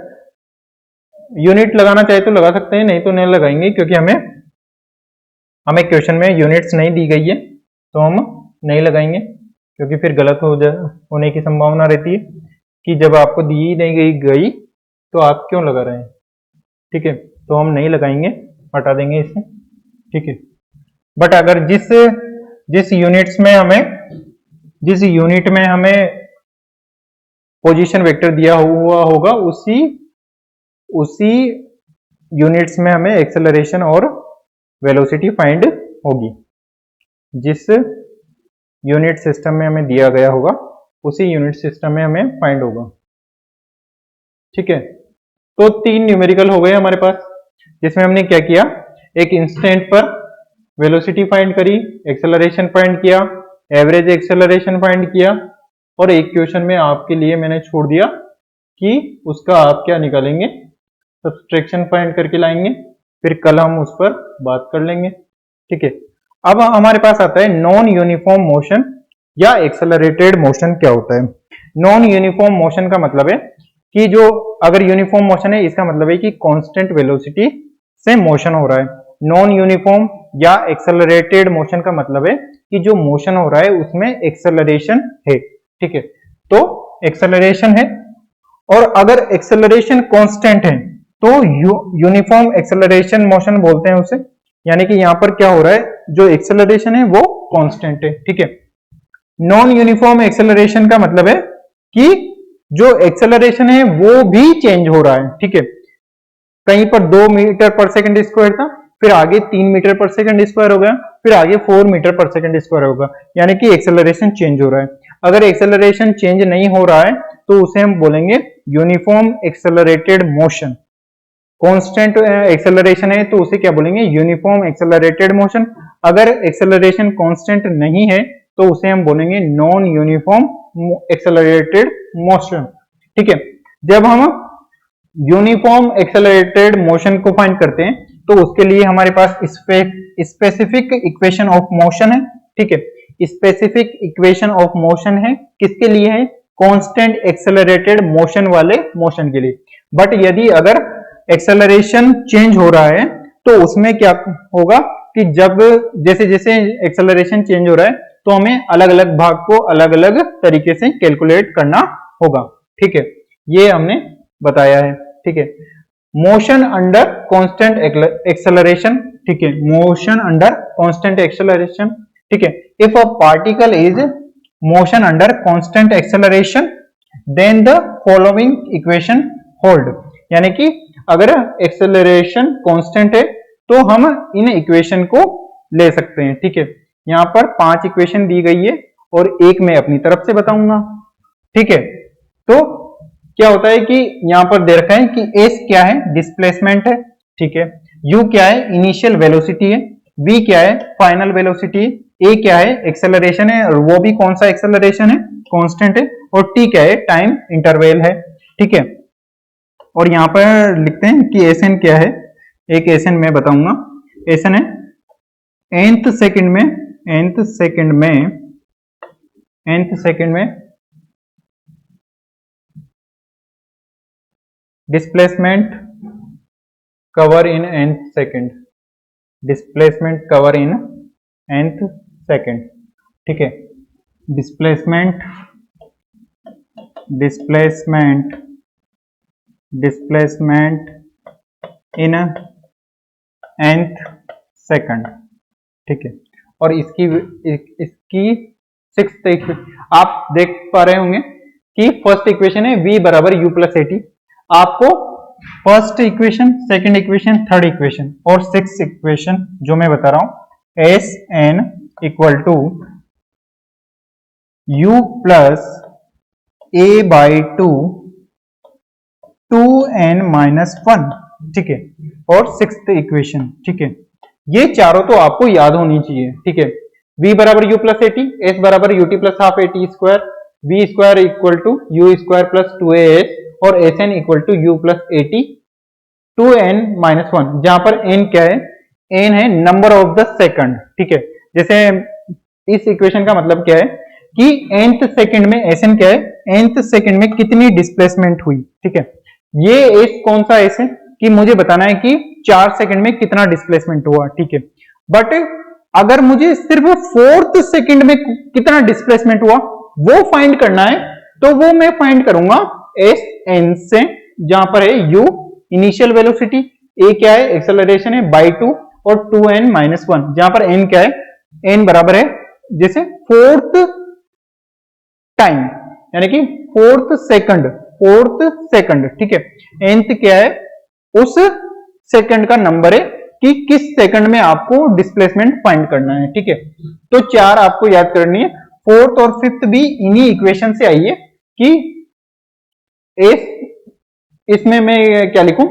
यूनिट लगाना चाहे तो लगा सकते हैं, नहीं तो नहीं लगाएंगे, क्योंकि हमें क्वेश्चन में यूनिट्स नहीं दी गई है, तो हम नहीं लगाएंगे, क्योंकि फिर गलत होने की संभावना रहती है कि जब आपको दी नहीं गई तो आप क्यों लगा रहे हैं। ठीक है, तो हम नहीं लगाएंगे, हटा देंगे इसे। ठीक है, बट अगर जिस जिस यूनिट में हमें पोजीशन वेक्टर दिया हुआ होगा उसी यूनिट्स में हमें एक्सेलरेशन और वेलोसिटी फाइंड होगी। जिस यूनिट सिस्टम में हमें दिया गया होगा उसी यूनिट सिस्टम में हमें फाइंड होगा। ठीक है, तो 3 न्यूमेरिकल हो गए हमारे पास, जिसमें हमने क्या किया, एक इंस्टेंट पर वेलोसिटी फाइंड करी, एक्सेलरेशन फाइंड किया, एवरेज एक्सेलरेशन फाइंड किया, और एक क्वेश्चन में आपके लिए मैंने छोड़ दिया कि उसका आप क्या निकालेंगे, सब्सट्रैक्शन फाइंड करके लाएंगे, फिर कल हम उस पर बात कर लेंगे। ठीक है, अब हमारे पास आता है नॉन यूनिफॉर्म मोशन या एक्सेलरेटेड मोशन क्या होता है। नॉन यूनिफॉर्म मोशन का मतलब है कि जो अगर यूनिफॉर्म मोशन है इसका मतलब है कि कांस्टेंट वेलोसिटी से मोशन हो रहा है। नॉन यूनिफॉर्म या एक्सेलरेटेड मोशन का मतलब है कि जो मोशन हो रहा है उसमें एक्सेलरेशन है। ठीक है, तो एक्सेलरेशन है, और अगर एक्सेलरेशन कांस्टेंट है तो यूनिफॉर्म एक्सेलरेशन मोशन बोलते हैं उसे, यानी कि यहां पर क्या हो रहा है, जो एक्सेलरेशन है वो कांस्टेंट है। ठीक है, नॉन यूनिफॉर्म एक्सेलरेशन का मतलब है कि जो एक्सेलरेशन है वो भी चेंज हो रहा है। ठीक है, कहीं पर 2 मीटर पर सेकंड स्क्वायर था, फिर आगे 3 मीटर पर सेकंड स्क्वायर हो गया, फिर आगे 4 मीटर पर सेकंड स्क्वायर होगा, यानी कि एक्सेलरेशन चेंज हो रहा है। अगर एक्सेलरेशन चेंज नहीं हो रहा है तो उसे हम बोलेंगे uniform accelerated motion. Constant acceleration है तो उसे क्या बोलेंगे, यूनिफॉर्म एक्सेलरेटेड मोशन। अगर एक्सेलरेशन कांस्टेंट नहीं है तो उसे हम बोलेंगे नॉन यूनिफॉर्म एक्सेलरेटेड मोशन। ठीक है, जब हम यूनिफॉर्म एक्सेलरेटेड मोशन को फाइंड करते हैं तो उसके लिए हमारे पास स्पेसिफिक इक्वेशन ऑफ मोशन है। ठीक है, स्पेसिफिक इक्वेशन ऑफ मोशन है किसके लिए है, कांस्टेंट एक्सेलरेटेड मोशन वाले मोशन के लिए। बट यदि अगर एक्सेलरेशन चेंज हो रहा है तो उसमें क्या होगा कि जब जैसे जैसे एक्सेलरेशन चेंज हो रहा है तो हमें अलग अलग भाग को अलग अलग तरीके से कैलकुलेट करना होगा। ठीक है, ये हमने बताया है। ठीक है, मोशन अंडर कांस्टेंट एक्सेलरेशन। ठीक है, मोशन अंडर कांस्टेंट एक्सेलरेशन। ठीक है, if a particle is motion under constant acceleration then the following equation hold, यानी कि अगर एक्सेलरेशन कांस्टेंट है तो हम इन इक्वेशन को ले सकते हैं। ठीक है, यहां पर 5 इक्वेशन दी गई है और एक मैं अपनी तरफ से बताऊंगा। ठीक है, तो क्या होता है कि यहां पर दे रखा है कि एस क्या है, डिस्प्लेसमेंट है। ठीक है, यू क्या है, इनिशियल वेलोसिटी है, वी क्या है, फाइनल वेलोसिटी है, ए क्या है, एक्सेलरेशन है, और वो भी कौन सा एक्सेलरेशन है, कांस्टेंट है, और टी क्या है, टाइम इंटरवल है। ठीक है, और यहां पर लिखते हैं कि एसएन क्या है। एक एसएन मैं बताऊंगा, एसएन है nth सेकंड में displacement cover in nth second, displacement cover in nth second. ठीक है, डिस्प्लेसमेंट इन nth सेकंड। ठीक है, और इसकी 6th आप देख पा रहे होंगे कि फर्स्ट इक्वेशन है v बराबर u प्लस ए टी। आपको first equation, second equation, third equation और 6th इक्वेशन जो मैं बता रहा हूं, s n equal to u plus a by two 2n minus 1। ठीक है, और 6th इक्वेशन। ठीक है, ये चारों तो आपको याद होनी चाहिए। ठीक है, v बराबर u plus a t, s बराबर u t plus half a t square, v square equal to u square plus 2as, और s n equal to u plus a t 2n minus 1, जहां पर n क्या है, n है नंबर ऑफ द सेकंड। ठीक है, जैसे इस इक्वेशन का मतलब क्या है कि nth सेकंड में एस एन क्या है, nth सेकंड में कितनी डिस्प्लेसमेंट हुई। ठीक है, ये एस कौन सा एस है कि मुझे बताना है कि 4 सेकंड में कितना डिस्प्लेसमेंट हुआ। ठीक है, बट अगर मुझे सिर्फ 4th सेकंड में कितना डिस्प्लेसमेंट हुआ वो फाइंड करना है तो वो मैं फाइंड करूंगा एस एन से, जहां पर है u इनिशियल वेलोसिटी, a क्या है, एक्सेलरेशन है बाई 2, और 2n माइनस 1, जहां पर n क्या है, n बराबर है जैसे फोर्थ टाइम, यानी कि फोर्थ सेकंड, ठीक है। nth क्या है, उस सेकंड का नंबर है कि किस सेकंड में आपको डिस्प्लेसमेंट फाइंड करना है, ठीक है। तो चार आपको याद करनी है। फोर्थ और फिफ्थ भी इन्हीं इक्वेशन से आई है कि इसमें मैं क्या लिखूं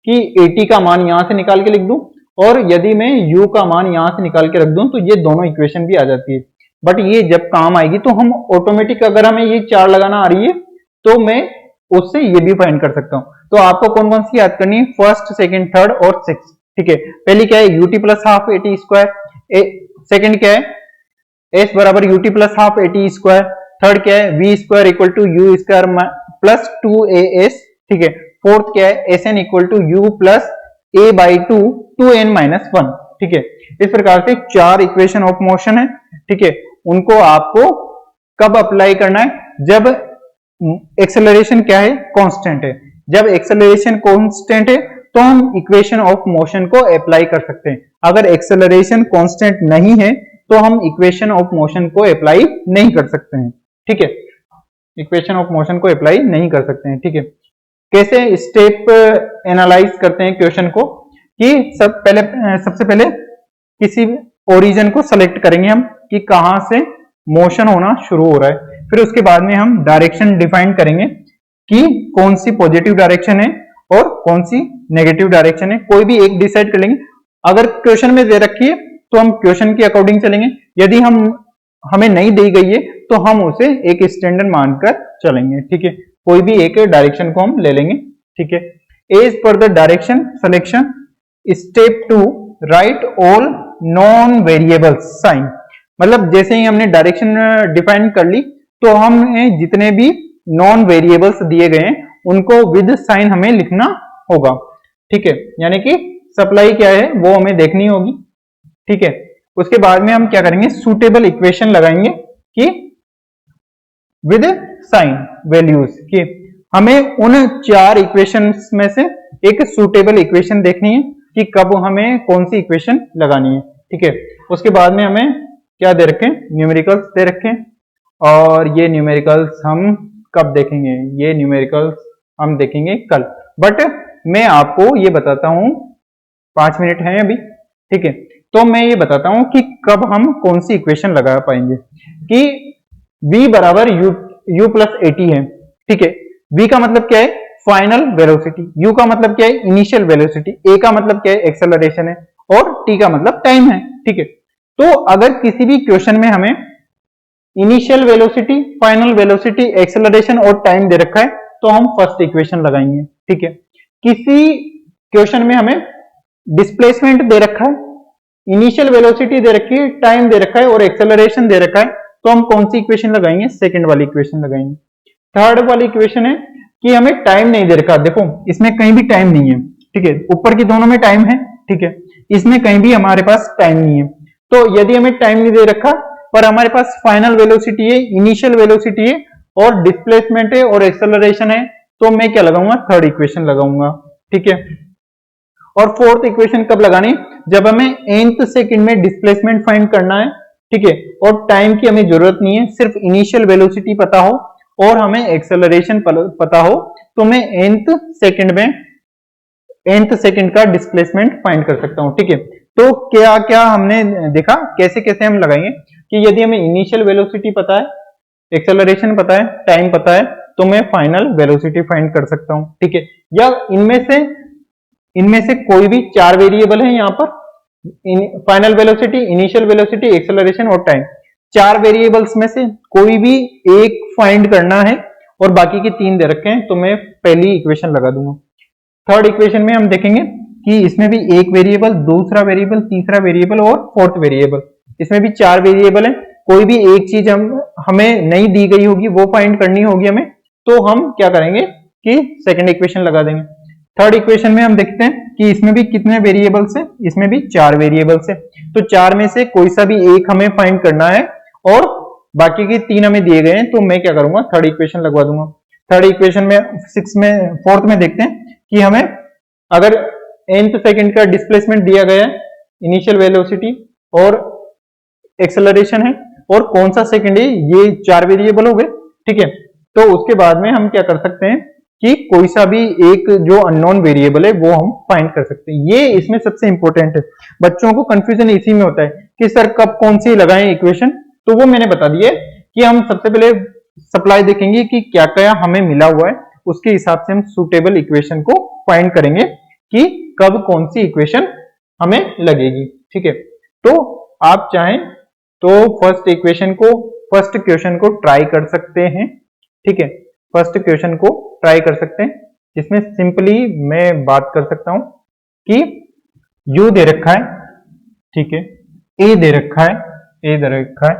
कि 80 का मान यहां से निकाल के लिख दूं, और यदि मैं u का मान यहां से निकाल के रख दूं तो ये दोनों इक्वेशन भी आ जाती है। बट ये जब काम आएगी तो हम ऑटोमेटिक, अगर हमें ये चार लगाना आ रही है तो मैं उससे ये भी फाइंड कर सकता हूं। तो आपको कौन कौन सी याद करनी है, फर्स्ट, सेकंड, थर्ड और सिक्स, ठीक है। पहली क्या है, ut plus half a t square. Second क्या है, s बराबर ut plus half a t square. Third क्या है, v square equal to u square plus 2as, ठीक है। फोर्थ क्या है, sn equal to u plus a by two 2n minus 1, ठीक है। इस प्रकार से चार इक्वेशन ऑफ मोशन है, ठीक है। उनको आपको कब अप्लाई करना है, जब एक्सेलरेशन क्या है, कांस्टेंट है। जब एक्सेलरेशन कांस्टेंट है तो हम इक्वेशन ऑफ मोशन को अप्लाई कर सकते हैं। अगर एक्सेलरेशन कांस्टेंट नहीं है तो हम इक्वेशन ऑफ मोशन को अप्लाई नहीं कर सकते हैं, ठीक है। इक्वेशन ऑफ मोशन को अप्लाई नहीं कर सकते हैं, ठीक है। कैसे स्टेप एनालाइज करते हैं क्वेश्चन को, कि सबसे पहले किसी ओरिजिन को सेलेक्ट करेंगे हम कि कहां से मोशन होना शुरू हो रहा है। फिर उसके बाद में हम डायरेक्शन डिफाइन करेंगे कि कौन सी पॉजिटिव डायरेक्शन है और कौन सी नेगेटिव डायरेक्शन है, कोई भी एक डिसाइड कर लेंगे। अगर क्वेश्चन में दे रखी है तो हम क्वेश्चन के अकॉर्डिंग चलेंगे, यदि हमें नहीं दी गई है तो हम उसे एक स्टैंडर्ड मानकर चलेंगे, ठीक है। कोई भी एक डायरेक्शन को हम ले लेंगे, ठीक है। As per the direction selection, step 2 write all known variables sign. मतलब जैसे ही हमने डायरेक्शन डिफाइन कर ली तो हमें जितने भी नॉन वेरिएबल्स दिए गए हैं उनको विद साइन हमें लिखना होगा, ठीक है। यानी कि सप्लाई क्या है वो हमें देखनी होगी, ठीक है। उसके बाद में हम क्या करेंगे, सुटेबल इक्वेशन लगाएंगे कि विद साइन वैल्यूज, कि हमें उन चार इक्वेशंस में से एक सुटेबल इक्वेशन देखनी है कि कब हमें कौन सी इक्वेशन लगानी है, ठीक है। उसके बाद में हमें क्या दे रखे, न्यूमेरिकल्स दे रखे, और ये न्यूमेरिकल्स हम कब देखेंगे, ये न्यूमेरिकल्स हम देखेंगे कल। बट मैं आपको ये बताता हूं, 5 मिनट है अभी, ठीक है। तो मैं ये बताता हूं कि कब हम कौन सी इक्वेशन लगा पाएंगे, कि v बराबर u प्लस 80 है, ठीक है। v का मतलब क्या है, फाइनल वेलोसिटी। u का मतलब क्या है, इनिशियल वेलोसिटी। a का मतलब क्या है, एक्सेलरेशन है, और t का मतलब टाइम है, ठीक है। तो अगर किसी भी क्वेश्चन में हमें initial velocity, final velocity, acceleration और टाइम दे रखा है तो हम फर्स्ट इक्वेशन लगाएंगे, ठीक है। किसी क्वेश्चन में हमें डिस्प्लेसमेंट दे रखा है, इनिशियल वेलोसिटी दे रखी है, टाइम दे रखा है और एक्सेलरेशन दे रखा है, तो हम कौन सी इक्वेशन लगाएंगे, सेकंड वाली इक्वेशन लगाएंगे। थर्ड वाली इक्वेशन है कि हमें टाइम नहीं दे रखा, देखो इसमें कहीं भी टाइम नहीं है, ठीक है। ऊपर की दोनों में टाइम है, ठीक है, इसमें कहीं भी हमारे पास टाइम नहीं है। तो यदि हमें टाइम नहीं दे रखा पर हमारे पास फाइनल वेलोसिटी है, इनिशियल वेलोसिटी है और डिस्प्लेसमेंट है और एक्सेलरेशन है, तो मैं क्या लगाऊंगा, थर्ड इक्वेशन लगाऊंगा, ठीक है। और फोर्थ इक्वेशन कब लगानी, जब हमें nth सेकंड में डिस्प्लेसमेंट फाइंड करना है, ठीक है, और टाइम की हमें जरूरत नहीं है, सिर्फ इनिशियल वेलोसिटी पता हो और हमें एक्सेलरेशन पता हो, तो मैं nth सेकंड का डिस्प्लेसमेंट फाइंड कर सकता हूं, ठीक है। तो क्या क्या हमने देखा, कैसे कैसे हम लगाएंगे, कि यदि हमें इनिशियल वेलोसिटी पता है, एक्सेलरेशन पता है, टाइम पता है, तो मैं फाइनल वेलोसिटी फाइंड कर सकता हूं, ठीक है। या इनमें से कोई भी चार वेरिएबल है यहाँ पर, final velocity, initial velocity, acceleration और टाइम, चार वेरिएबल्स में से कोई भी एक फाइंड करना है और बाकी के तीन दे रखे हैं, तो मैं पहली इक्वेशन लगा दूंगा। थर्ड इक्वेशन में हम देखेंगे कि इसमें भी एक वेरिएबल, दूसरा वेरिएबल, तीसरा वेरिएबल और फोर्थ वेरिएबल, इसमें भी चार वेरिएबल है। कोई भी एक चीज हमें नहीं दी गई होगी, वो फाइंड करनी होगी हमें, तो हम क्या करेंगे कि सेकंड इक्वेशन लगा देंगे। थर्ड इक्वेशन में हम देखते हैं कि इसमें भी कितने वेरिएबल्स है, इसमें भी चार वेरिएबल्स है, तो चार में से कोई सा भी एक हमें फाइंड करना है और बाकी के तीन हमें दिए गए हैं, तो मैं क्या करूंगा, थर्ड इक्वेशन लगवा दूंगा। थर्ड इक्वेशन में फोर्थ में देखते हैं कि हमें अगर nth सेकंड का डिस्प्लेसमेंट दिया गया है, इनिशियल वेलोसिटी और एक्सेलरेशन है, और कौन सा सेकंड है, ये 4 वेरिएबल हो गए। ठीक है, तो उसके बाद में हम क्या कर सकते हैं कि कोई सा भी एक जो अननोन वेरिएबल है वो हम फाइंड कर सकते हैं। ये इसमें सबसे इंपॉर्टेंट है। बच्चों को कंफ्यूजन इसी में होता है कि सर कब कौन सी लगाएं इक्वेशन, तो वो मैंने बता दिया कि हम सबसे पहले सप्लाई देखेंगे कि क्या क्या हमें मिला हुआ है, उसके हिसाब से हम सुटेबल इक्वेशन को फाइंड करेंगे कि कब कौन सी इक्वेशन हमें लगेगी। ठीक है, तो आप चाहें तो फर्स्ट क्वेश्चन को ट्राई कर सकते हैं। ठीक है, फर्स्ट क्वेश्चन को ट्राई कर सकते हैं, जिसमें सिंपली मैं बात कर सकता हूं कि u दे रखा है, ठीक है, a दे रखा है,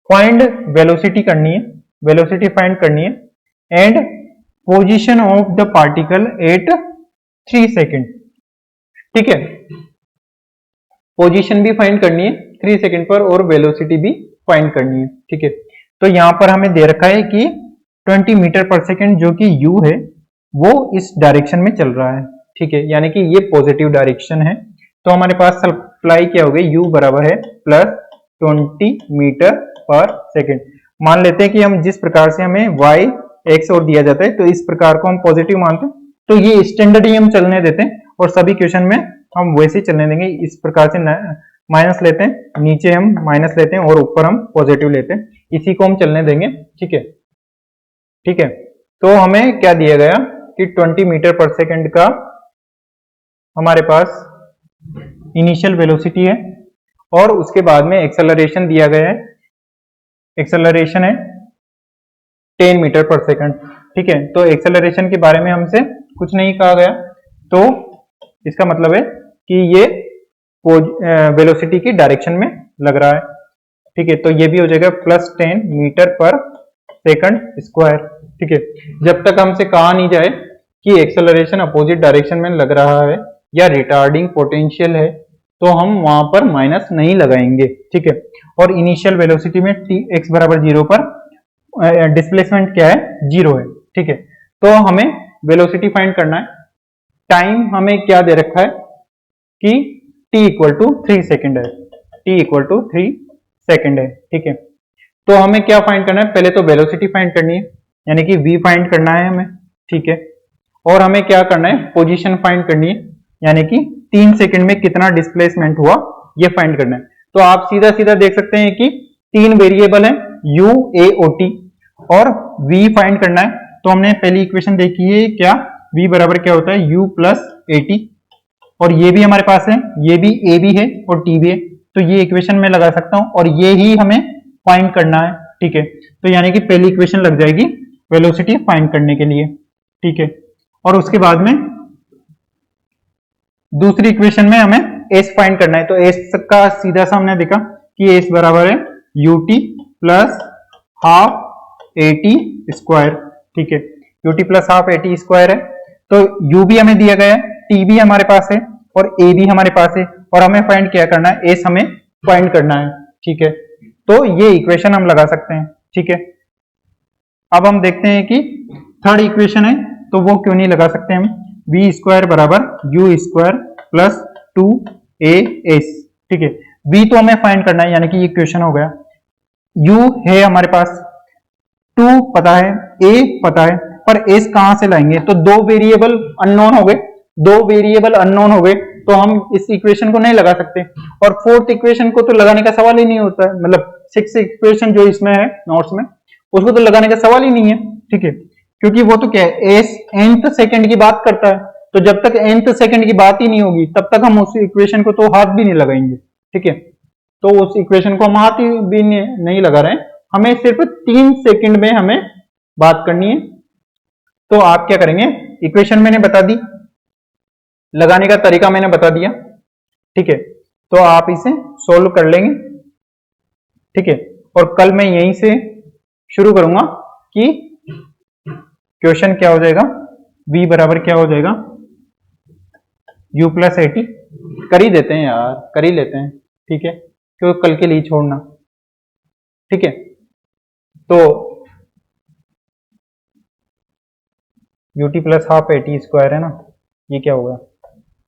फाइंड वेलोसिटी करनी है, वेलोसिटी फाइंड करनी है and position of the particle eight 3 second. ठीक है, पोजीशन भी फाइंड करनी है 3 सेकेंड पर और वेलोसिटी भी फाइंड करनी है। ठीक है, तो यहां पर हमें दे रखा है कि 20 मीटर पर सेकेंड जो कि u है वो इस डायरेक्शन में चल रहा है। ठीक है, यानी कि ये पॉजिटिव डायरेक्शन है, तो हमारे पास सप्लाई क्या हो गई, u बराबर है प्लस 20 मीटर पर सेकेंड। मान लेते हैं कि हम जिस प्रकार से हमें y x और दिया जाता है तो इस प्रकार को हम पॉजिटिव मानते हैं, तो ये स्टैंडर्ड ही हम चलने देते हैं और सभी क्वेश्चन में हम वैसे ही चलने देंगे। इस प्रकार से माइनस लेते हैं, नीचे हम माइनस लेते हैं और ऊपर हम पॉजिटिव लेते हैं, इसी को हम चलने देंगे। ठीक है, ठीक है, तो हमें क्या दिया गया कि 20 मीटर पर सेकेंड का हमारे पास इनिशियल वेलोसिटी है और उसके बाद में एक्सेलरेशन दिया गया है, एक्सेलरेशन है 10 मीटर पर सेकेंड। ठीक है, तो एक्सेलरेशन के बारे में हमसे कुछ नहीं कहा गया, तो इसका मतलब है कि ये वेलोसिटी की डायरेक्शन में लग रहा है। ठीक है, तो ये भी हो जाएगा प्लस 10 मीटर पर सेकंड स्क्वायर। ठीक है, जब तक हमसे कहा नहीं जाए कि एक्सेलरेशन अपोजिट डायरेक्शन में लग रहा है या रिटार्डिंग पोटेंशियल है तो हम वहां पर माइनस नहीं लगाएंगे। ठीक है, और इनिशियल वेलोसिटी में x बराबर 0 पर डिस्प्लेसमेंट क्या है, 0 है। ठीक है, तो हमें वेलोसिटी फाइंड करना है। टाइम हमें क्या दे रखा है कि t इक्वल टू 3 सेकेंड है, t इक्वल टू 3 सेकेंड है। ठीक है, तो हमें क्या फाइंड करना है, पहले तो वेलोसिटी फाइंड करनी है यानी कि v फाइंड करना है हमें। ठीक है, और हमें क्या करना है, पोजीशन फाइंड करनी है यानी कि 3 सेकंड में कितना डिस्प्लेसमेंट हुआ ये फाइंड करना है। तो आप सीधा सीधा देख सकते हैं कि 3 वेरिएबल है u a o t और v फाइंड करना है। तो हमने पहली इक्वेशन देखी है क्या, v बराबर क्या होता है u प्लस ए टी, और ये भी हमारे पास है, ये भी a भी है और t भी है, तो ये इक्वेशन में लगा सकता हूं और ये ही हमें फाइंड करना है। ठीक है, तो यानी कि पहली इक्वेशन लग जाएगी वेलोसिटी फाइंड करने के लिए। ठीक है, और उसके बाद में दूसरी इक्वेशन में हमें s फाइंड करना है, तो s का सीधा सा हमने देखा कि s बराबर है ut plus half a t square. ठीक है, ut plus half a t square है, तो u भी हमें दिया गया है, t भी हमारे पास है और a भी हमारे पास है, और हमें फाइंड क्या करना है, s हमें फाइंड करना है। ठीक है, तो ये इक्वेशन हम लगा सकते हैं। ठीक है, अब हम देखते हैं कि थर्ड इक्वेशन है तो वो क्यों नहीं लगा सकते हम, v स्क्वायर बराबर u स्क्वायर प्लस 2as। ठीक है, v तो हमें फाइंड करना है यानी कि ये क्वेश्चन हो गया, u है हमारे पास, 2 पता है, a पता है, पर s कहां से लाएंगे, तो 2 वेरिएबल अननोन हो गए, 2 वेरिएबल अननोन हो गए तो हम इस इक्वेशन को नहीं लगा सकते, और फोर्थ इक्वेशन को तो लगाने का सवाल ही नहीं होता है, मतलब 6 इक्वेशन जो इसमें है नोट्स में उसको तो लगाने का सवाल ही नहीं है। ठीक है, क्योंकि वो तो क्या है, एस nth सेकंड की बात करता है, तो जब तक nth सेकंड की बात ही नहीं होगी तब तक हम उस इक्वेशन को तो हाथ भी नहीं लगाएंगे। ठीक है, तो उस इक्वेशन को हम हाथ ही भी नहीं लगा रहे हैं, हमें सिर्फ 3 सेकंड में हमें बात करनी है। तो आप क्या करेंगे, इक्वेशन मैंने बता दी, लगाने का तरीका मैंने बता दिया। ठीक है, तो आप इसे सोल्व कर लेंगे। ठीक है, और कल मैं यहीं से शुरू करूंगा कि क्वेश्चन क्या हो जाएगा, v बराबर क्या हो जाएगा, u प्लस ए टी, कर ही देते हैं यार, कर ही लेते हैं। ठीक है, क्योंकि कल के लिए छोड़ना। ठीक है, तो ut plus half a t square है ना, ये क्या होगा,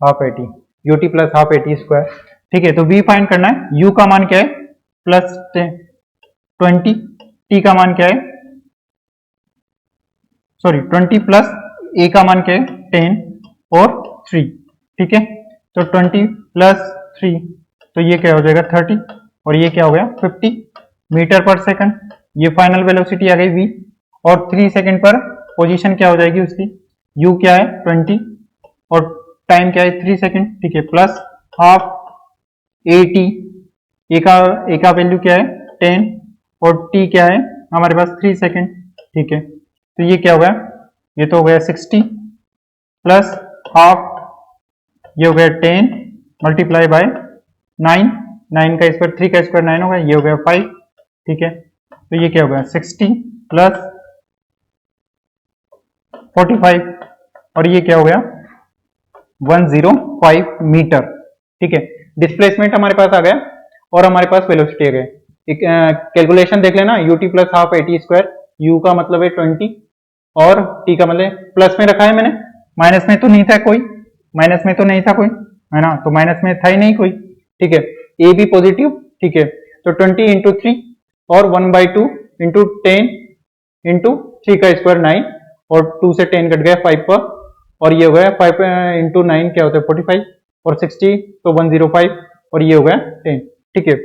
half a T, ut plus half a t square. ठीक है, तो v फाइंड करना है, u का मान क्या है, प्लस 10, 20, t का मान क्या है, सॉरी 20 प्लस a का मान क्या है 10 और 3, ठीक है। तो 20 प्लस 3, तो ये क्या हो जाएगा 30 और ये क्या हो गया 50 मीटर पर सेकंड। ये फाइनल वेलोसिटी आ गई v, और 3 सेकंड पर पोजीशन क्या हो जाएगी उसकी, u क्या है 20 और टाइम क्या है 3 सेकंड, ठीक है। प्लस हाफ at, a का वैल्यू क्या है 10 और t क्या है हमारे पास 3 सेकंड, ठीक है। तो ये क्या हो गया, ये तो हो गया 60 प्लस हाफ, ये हो गया 10 मल्टीप्लाई बाय 9, 9 का स्क्वायर 3 का स्क्वायर 9 होगा, ये हो गया 5, ठीक है। तो ये क्या हो गया 60 प्लस 45 और ये क्या हो गया 105 मीटर, ठीक है। डिस्प्लेसमेंट हमारे पास आ गया और हमारे पास वेलोसिटी आ गया। एक कैलकुलेशन देख लेना, ut plus half at square, u का मतलब है 20 और t का मतलब प्लस में रखा है मैंने, माइनस में तो नहीं था कोई, माइनस में तो नहीं था कोई, है ना, तो माइनस में था ही नहीं कोई, ठीक है। a भी पॉजिटिव, ठीक है। तो 20 इंटू 3 और 1/2 इंटू 10 इंटू 3 का स्क्वायर 9 और 2 से 10 कट गया 5 पर, और ये हो गया 5 इंटू 9 क्या होता है 45 और 60 तो 105 और ये हो गया 10, ठीक है।